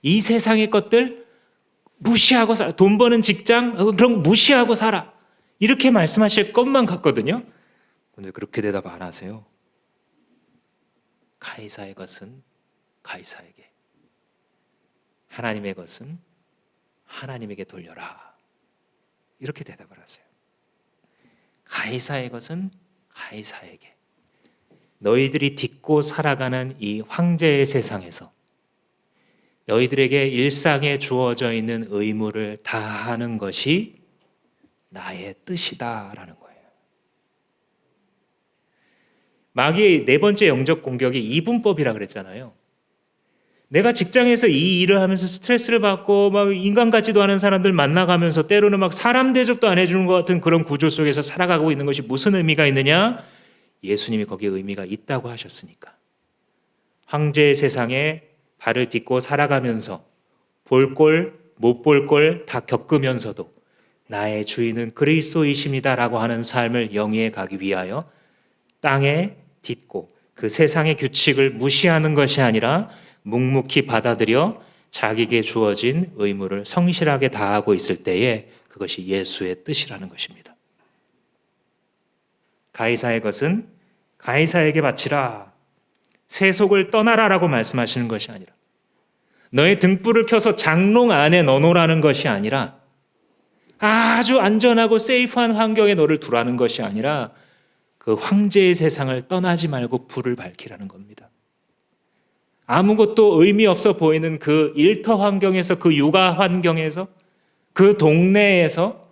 이 세상의 것들 무시하고 살아. 돈 버는 직장 그런 거 무시하고 살아. 이렇게 말씀하실 것만 같거든요. 근데 그렇게 대답 안 하세요. 가이사의 것은 가이사에게, 하나님의 것은 하나님에게 돌려라. 이렇게 대답을 하세요. 가이사의 것은 가이사에게. 너희들이 딛고 살아가는 이 황제의 세상에서 너희들에게 일상에 주어져 있는 의무를 다하는 것이 나의 뜻이다라는 거예요. 마귀의 네 번째 영적 공격이 이분법이라 그랬잖아요. 내가 직장에서 이 일을 하면서 스트레스를 받고 막 인간 같지도 않은 사람들 만나가면서 때로는 막 사람 대접도 안 해주는 것 같은 그런 구조 속에서 살아가고 있는 것이 무슨 의미가 있느냐? 예수님이 거기에 의미가 있다고 하셨으니까. 황제의 세상에 발을 딛고 살아가면서 볼 꼴, 못 볼 꼴 다 겪으면서도 나의 주인은 그리스도이십니다라고 하는 삶을 영위해 가기 위하여 땅에 딛고 그 세상의 규칙을 무시하는 것이 아니라 묵묵히 받아들여 자기에게 주어진 의무를 성실하게 다하고 있을 때에 그것이 예수의 뜻이라는 것입니다. 가이사의 것은 가이사에게 바치라. 세속을 떠나라라고 말씀하시는 것이 아니라 너의 등불을 켜서 장롱 안에 넣어놓으라는 것이 아니라 아주 안전하고 세이프한 환경에 너를 두라는 것이 아니라 그 황제의 세상을 떠나지 말고 불을 밝히라는 겁니다. 아무것도 의미 없어 보이는 그 일터 환경에서, 그 육아 환경에서, 그 동네에서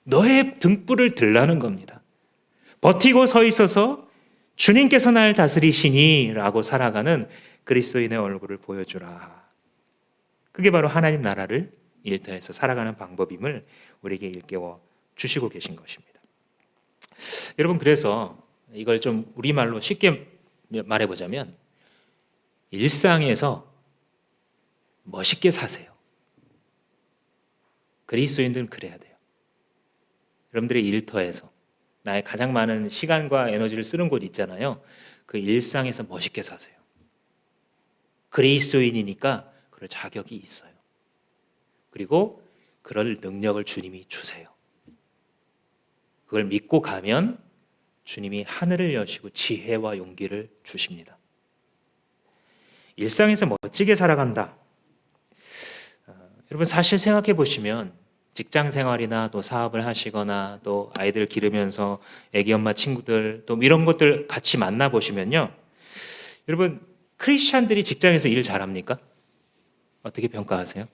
너의 등불을 들라는 겁니다. 버티고 서 있어서 주님께서 날 다스리시니 라고 살아가는 그리스도인의 얼굴을 보여주라. 그게 바로 하나님 나라를 일터에서 살아가는 방법임을 우리에게 일깨워 주시고 계신 것입니다. 여러분, 그래서 이걸 좀 우리말로 쉽게 말해보자면 일상에서 멋있게 사세요. 그리스도인들은 그래야 돼요. 여러분들의 일터에서 나의 가장 많은 시간과 에너지를 쓰는 곳 있잖아요. 그 일상에서 멋있게 사세요. 그리스도인이니까 그럴 자격이 있어요. 그리고 그럴 능력을 주님이 주세요. 그걸 믿고 가면 주님이 하늘을 여시고 지혜와 용기를 주십니다. 일상에서 멋지게 살아간다. 여러분, 사실 생각해 보시면 직장 생활이나 또 사업을 하시거나 또 아이들 기르면서 애기 엄마 친구들 또 이런 것들 같이 만나 보시면요, 여러분, 크리스찬들이 직장에서 일 잘합니까? 어떻게 평가하세요?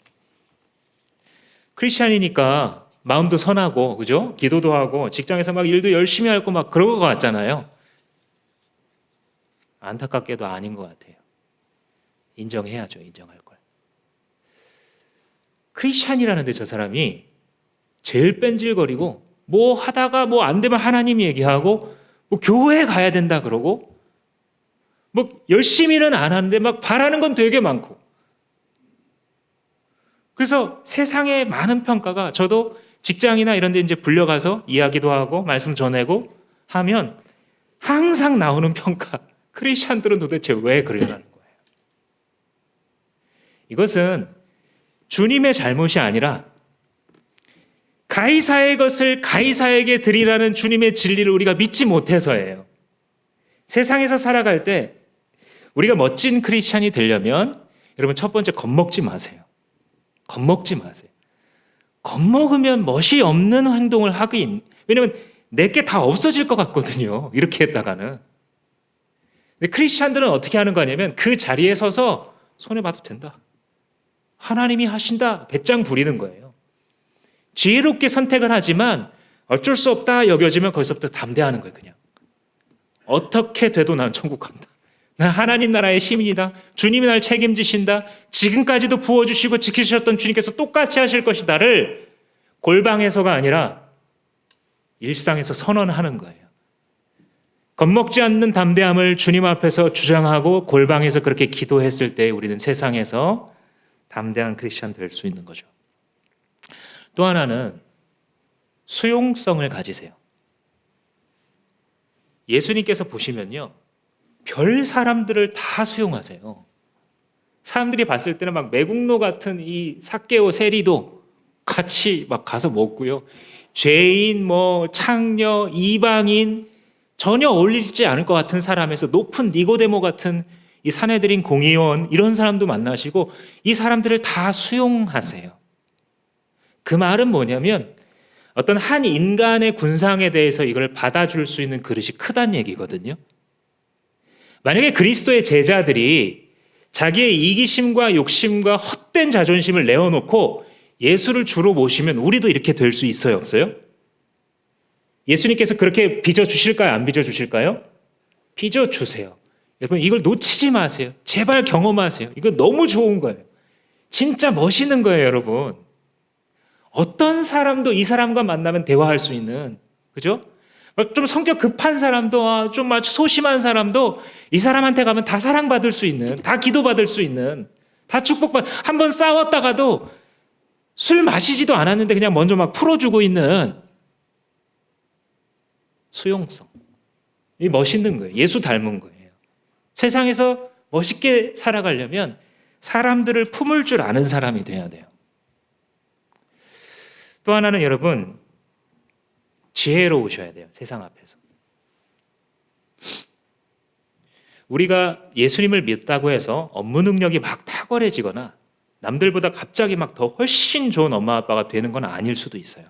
크리스찬이니까 마음도 선하고, 그죠? 기도도 하고 직장에서 막 일도 열심히 하고 막 그런 것 같잖아요. 안타깝게도 아닌 것 같아요. 인정해야죠. 인정할 걸. 크리스찬이라는데 저 사람이 제일 뺀질거리고 뭐 하다가 뭐 안 되면 하나님 얘기하고 뭐 교회 가야 된다 그러고 뭐 열심히는 안 하는데 막 바라는 건 되게 많고, 그래서 세상의 많은 평가가, 저도 직장이나 이런 데 이제 불려가서 이야기도 하고 말씀 전하고 하면 항상 나오는 평가, 크리스찬들은 도대체 왜 그러냐는 거예요. 이것은 주님의 잘못이 아니라 가이사의 것을 가이사에게 드리라는 주님의 진리를 우리가 믿지 못해서예요. 세상에서 살아갈 때 우리가 멋진 크리스찬이 되려면 여러분, 첫 번째, 겁먹지 마세요. 겁먹지 마세요. 겁먹으면 멋이 없는 행동을 하긴, 왜냐면 내게 다 없어질 것 같거든요. 이렇게 했다가는. 근데 크리스찬들은 어떻게 하는 거냐면 그 자리에 서서 손해봐도 된다, 하나님이 하신다, 배짱 부리는 거예요. 지혜롭게 선택을 하지만 어쩔 수 없다 여겨지면 거기서부터 담대하는 거예요. 그냥 어떻게 돼도 나는 천국 간다, 나 하나님 나라의 시민이다, 주님이 날 책임지신다, 지금까지도 부어주시고 지키셨던 주님께서 똑같이 하실 것이다를 골방에서가 아니라 일상에서 선언하는 거예요. 겁먹지 않는 담대함을 주님 앞에서 주장하고 골방에서 그렇게 기도했을 때 우리는 세상에서 담대한 크리스찬 될 수 있는 거죠. 또 하나는 수용성을 가지세요. 예수님께서 보시면요, 별 사람들을 다 수용하세요. 사람들이 봤을 때는 막 매국노 같은 이 삭개오 세리도 같이 막 가서 먹고요. 죄인, 창녀, 이방인, 전혀 어울리지 않을 것 같은 사람에서 높은 니고데모 같은 이 산헤드린 공의원, 이런 사람도 만나시고 이 사람들을 다 수용하세요. 그 말은 뭐냐면 어떤 한 인간의 군상에 대해서 이걸 받아줄 수 있는 그릇이 크다는 얘기거든요. 만약에 그리스도의 제자들이 자기의 이기심과 욕심과 헛된 자존심을 내어놓고 예수를 주로 모시면 우리도 이렇게 될 수 있어요, 없어요? 예수님께서 그렇게 빚어주실까요? 안 빚어주실까요? 빚어주세요. 여러분, 이걸 놓치지 마세요. 제발 경험하세요. 이거 너무 좋은 거예요. 진짜 멋있는 거예요, 여러분. 어떤 사람도 이 사람과 만나면 대화할 수 있는, 그죠? 좀 성격 급한 사람도, 좀 소심한 사람도 이 사람한테 가면 다 사랑받을 수 있는, 다 기도받을 수 있는, 다 한번 싸웠다가도 술 마시지도 않았는데 그냥 먼저 막 풀어주고 있는 수용성. 이 멋있는 거예요. 예수 닮은 거예요. 세상에서 멋있게 살아가려면 사람들을 품을 줄 아는 사람이 돼야 돼요. 또 하나는 여러분, 지혜로우셔야 돼요. 세상 앞에서. 우리가 예수님을 믿다고 해서 업무 능력이 막 탁월해지거나 남들보다 갑자기 막 더 훨씬 좋은 엄마 아빠가 되는 건 아닐 수도 있어요.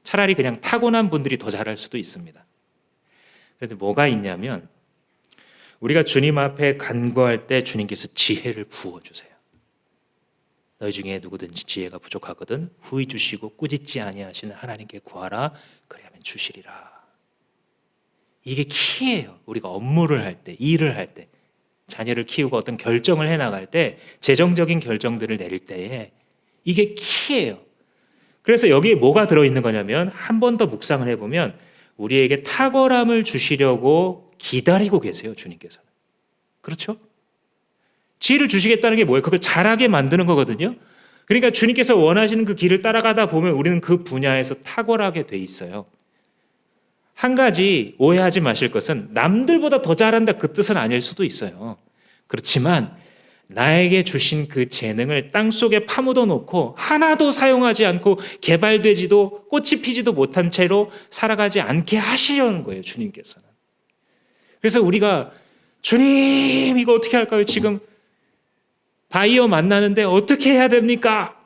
차라리 그냥 타고난 분들이 더 잘할 수도 있습니다. 그런데 뭐가 있냐면 우리가 주님 앞에 간구할 때 주님께서 지혜를 부어주세요. 너희 중에 누구든지 지혜가 부족하거든 후히 주시고 꾸짖지 아니하시는 하나님께 구하라 그리하면 주시리라. 이게 키예요. 우리가 업무를 할 때, 일을 할 때, 자녀를 키우고 어떤 결정을 해나갈 때, 재정적인 결정들을 내릴 때에 이게 키예요. 그래서 여기에 뭐가 들어있는 거냐면 한 번 더 묵상을 해보면 우리에게 탁월함을 주시려고 기다리고 계세요. 주님께서는. 그렇죠? 지혜를 주시겠다는 게 뭐예요? 그걸 잘하게 만드는 거거든요. 그러니까 주님께서 원하시는 그 길을 따라가다 보면 우리는 그 분야에서 탁월하게 돼 있어요. 한 가지 오해하지 마실 것은 남들보다 더 잘한다 그 뜻은 아닐 수도 있어요. 그렇지만 나에게 주신 그 재능을 땅속에 파묻어 놓고 하나도 사용하지 않고 개발되지도 꽃이 피지도 못한 채로 살아가지 않게 하시려는 거예요. 주님께서는. 그래서 우리가 주님 이거 어떻게 할까요? 지금 바이어 만나는데 어떻게 해야 됩니까?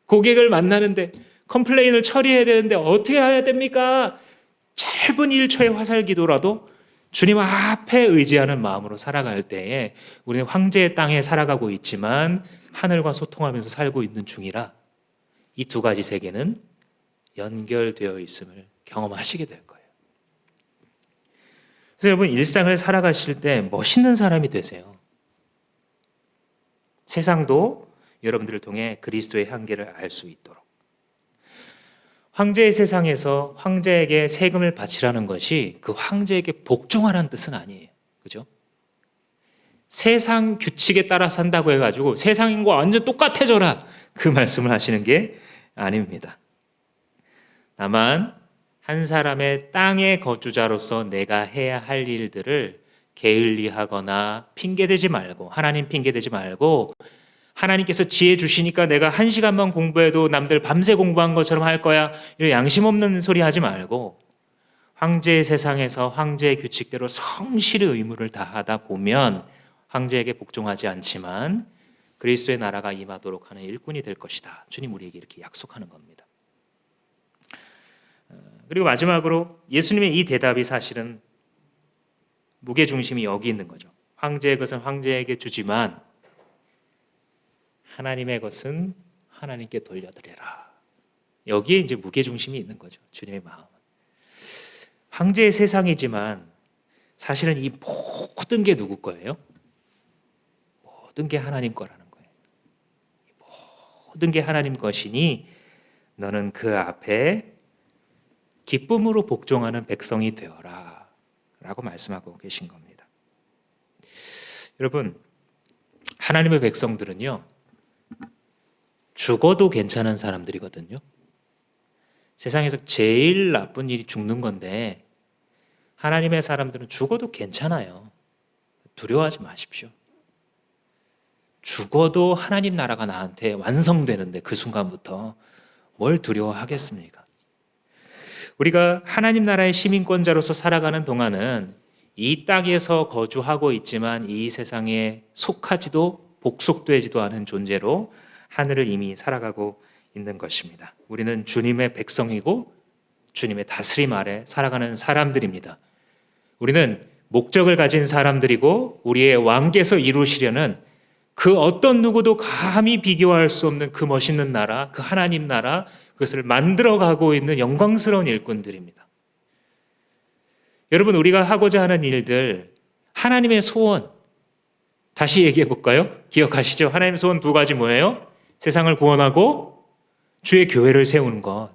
고객을 만나는데 컴플레인을 처리해야 되는데 어떻게 해야 됩니까? 짧은 1초의 화살기도라도 주님 앞에 의지하는 마음으로 살아갈 때에 우리는 황제의 땅에 살아가고 있지만 하늘과 소통하면서 살고 있는 중이라 이 두 가지 세계는 연결되어 있음을 경험하시게 될 거예요. 그래서 여러분 일상을 살아가실 때 멋있는 사람이 되세요. 세상도 여러분들을 통해 그리스도의 향기를 알 수 있도록. 황제의 세상에서 황제에게 세금을 바치라는 것이 그 황제에게 복종하라는 뜻은 아니에요. 그죠? 세상 규칙에 따라 산다고 해가지고 세상인과 완전 똑같아져라 그 말씀을 하시는 게 아닙니다. 다만 한 사람의 땅의 거주자로서 내가 해야 할 일들을 게을리하거나 핑계대지 말고 하나님 핑계대지 말고 하나님께서 지혜 주시니까 내가 1시간만 공부해도 남들 밤새 공부한 것처럼 할 거야 이런 양심 없는 소리 하지 말고 황제의 세상에서 황제의 규칙대로 성실히 의무를 다하다 보면 황제에게 복종하지 않지만 그리스도의 나라가 임하도록 하는 일꾼이 될 것이다. 주님 우리에게 이렇게 약속하는 겁니다. 그리고 마지막으로 예수님의 이 대답이 사실은 무게중심이 여기 있는 거죠. 황제의 것은 황제에게 주지만 하나님의 것은 하나님께 돌려드려라. 여기에 이제 무게중심이 있는 거죠. 주님의 마음은. 황제의 세상이지만 사실은 이 모든 게 누구 거예요? 모든 게 하나님 거라는 거예요. 모든 게 하나님 것이니 너는 그 앞에 기쁨으로 복종하는 백성이 되어라 라고 말씀하고 계신 겁니다. 여러분 하나님의 백성들은요 죽어도 괜찮은 사람들이거든요. 세상에서 제일 나쁜 일이 죽는 건데 하나님의 사람들은 죽어도 괜찮아요. 두려워하지 마십시오. 죽어도 하나님 나라가 나한테 완성되는데 그 순간부터 뭘 두려워하겠습니까? 우리가 하나님 나라의 시민권자로서 살아가는 동안은 이 땅에서 거주하고 있지만 이 세상에 속하지도 복속되지도 않은 존재로 하늘을 이미 살아가고 있는 것입니다. 우리는 주님의 백성이고 주님의 다스림 아래 살아가는 사람들입니다. 우리는 목적을 가진 사람들이고 우리의 왕께서 이루시려는 그 어떤 누구도 감히 비교할 수 없는 그 멋있는 나라, 그 하나님 나라, 그것을 만들어가고 있는 영광스러운 일꾼들입니다. 여러분, 우리가 하고자 하는 일들, 하나님의 소원, 다시 얘기해 볼까요? 기억하시죠? 하나님의 소원 두 가지 뭐예요? 세상을 구원하고 주의 교회를 세우는 것,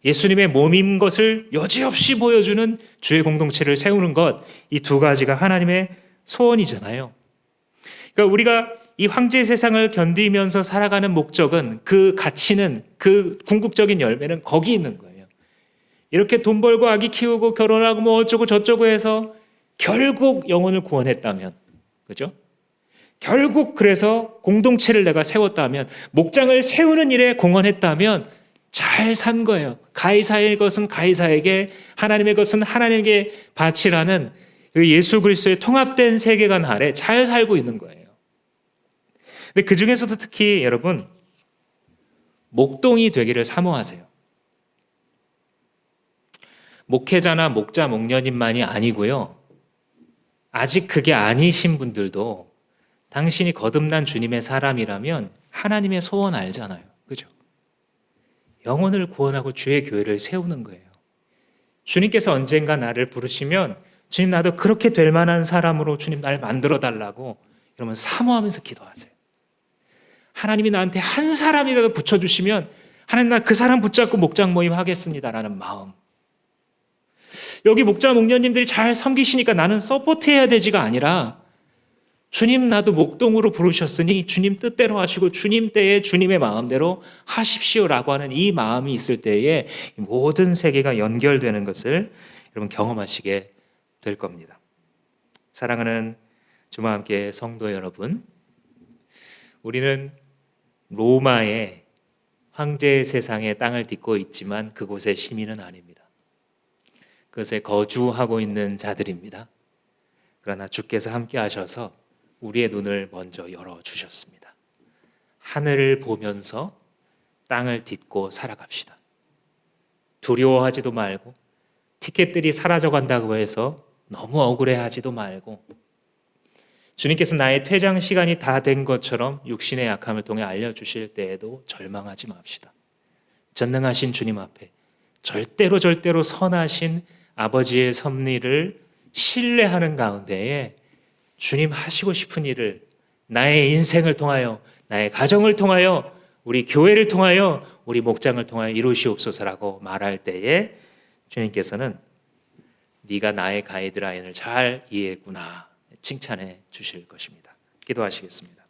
예수님의 몸인 것을 여지없이 보여주는 주의 공동체를 세우는 것, 이 두 가지가 하나님의 소원이잖아요. 그러니까 우리가 이 황제의 세상을 견디면서 살아가는 목적은, 그 가치는, 그 궁극적인 열매는 거기 있는 거예요. 이렇게 돈 벌고 아기 키우고 결혼하고 뭐 어쩌고 저쩌고 해서 결국 영혼을 구원했다면, 그죠? 결국 그래서 공동체를 내가 세웠다면, 목장을 세우는 일에 공헌했다면 잘 산 거예요. 가이사의 것은 가이사에게, 하나님의 것은 하나님에게 바치라는 예수 그리스도의 통합된 세계관 아래 잘 살고 있는 거예요. 근데 그 중에서도 특히 여러분, 목동이 되기를 사모하세요. 목회자나 목자, 목녀님만이 아니고요. 아직 그게 아니신 분들도 당신이 거듭난 주님의 사람이라면 하나님의 소원 알잖아요. 그죠? 영혼을 구원하고 주의 교회를 세우는 거예요. 주님께서 언젠가 나를 부르시면 주님 나도 그렇게 될 만한 사람으로 주님 날 만들어 달라고 여러분 사모하면서 기도하세요. 하나님이 나한테 한 사람이라도 붙여주시면 하나님 나 그 사람 붙잡고 목장 모임 하겠습니다라는 마음. 여기 목자 목녀님들이 잘 섬기시니까 나는 서포트해야 되지가 아니라 주님 나도 목동으로 부르셨으니 주님 뜻대로 하시고 주님 때에 주님의 마음대로 하십시오라고 하는 이 마음이 있을 때에 모든 세계가 연결되는 것을 여러분 경험하시게 될 겁니다. 사랑하는 주와 함께 성도 여러분, 우리는 로마의 황제의 세상에 땅을 딛고 있지만 그곳의 시민은 아닙니다. 그것에 거주하고 있는 자들입니다. 그러나 주께서 함께 하셔서 우리의 눈을 먼저 열어주셨습니다. 하늘을 보면서 땅을 딛고 살아갑시다. 두려워하지도 말고 티켓들이 사라져간다고 해서 너무 억울해하지도 말고 주님께서 나의 퇴장 시간이 다 된 것처럼 육신의 약함을 통해 알려주실 때에도 절망하지 맙시다. 전능하신 주님 앞에 절대로 선하신 아버지의 섭리를 신뢰하는 가운데에 주님 하시고 싶은 일을 나의 인생을 통하여, 나의 가정을 통하여, 우리 교회를 통하여, 우리 목장을 통하여 이루시옵소서라고 말할 때에 주님께서는 네가 나의 가이드라인을 잘 이해했구나 칭찬해 주실 것입니다. 기도하시겠습니다.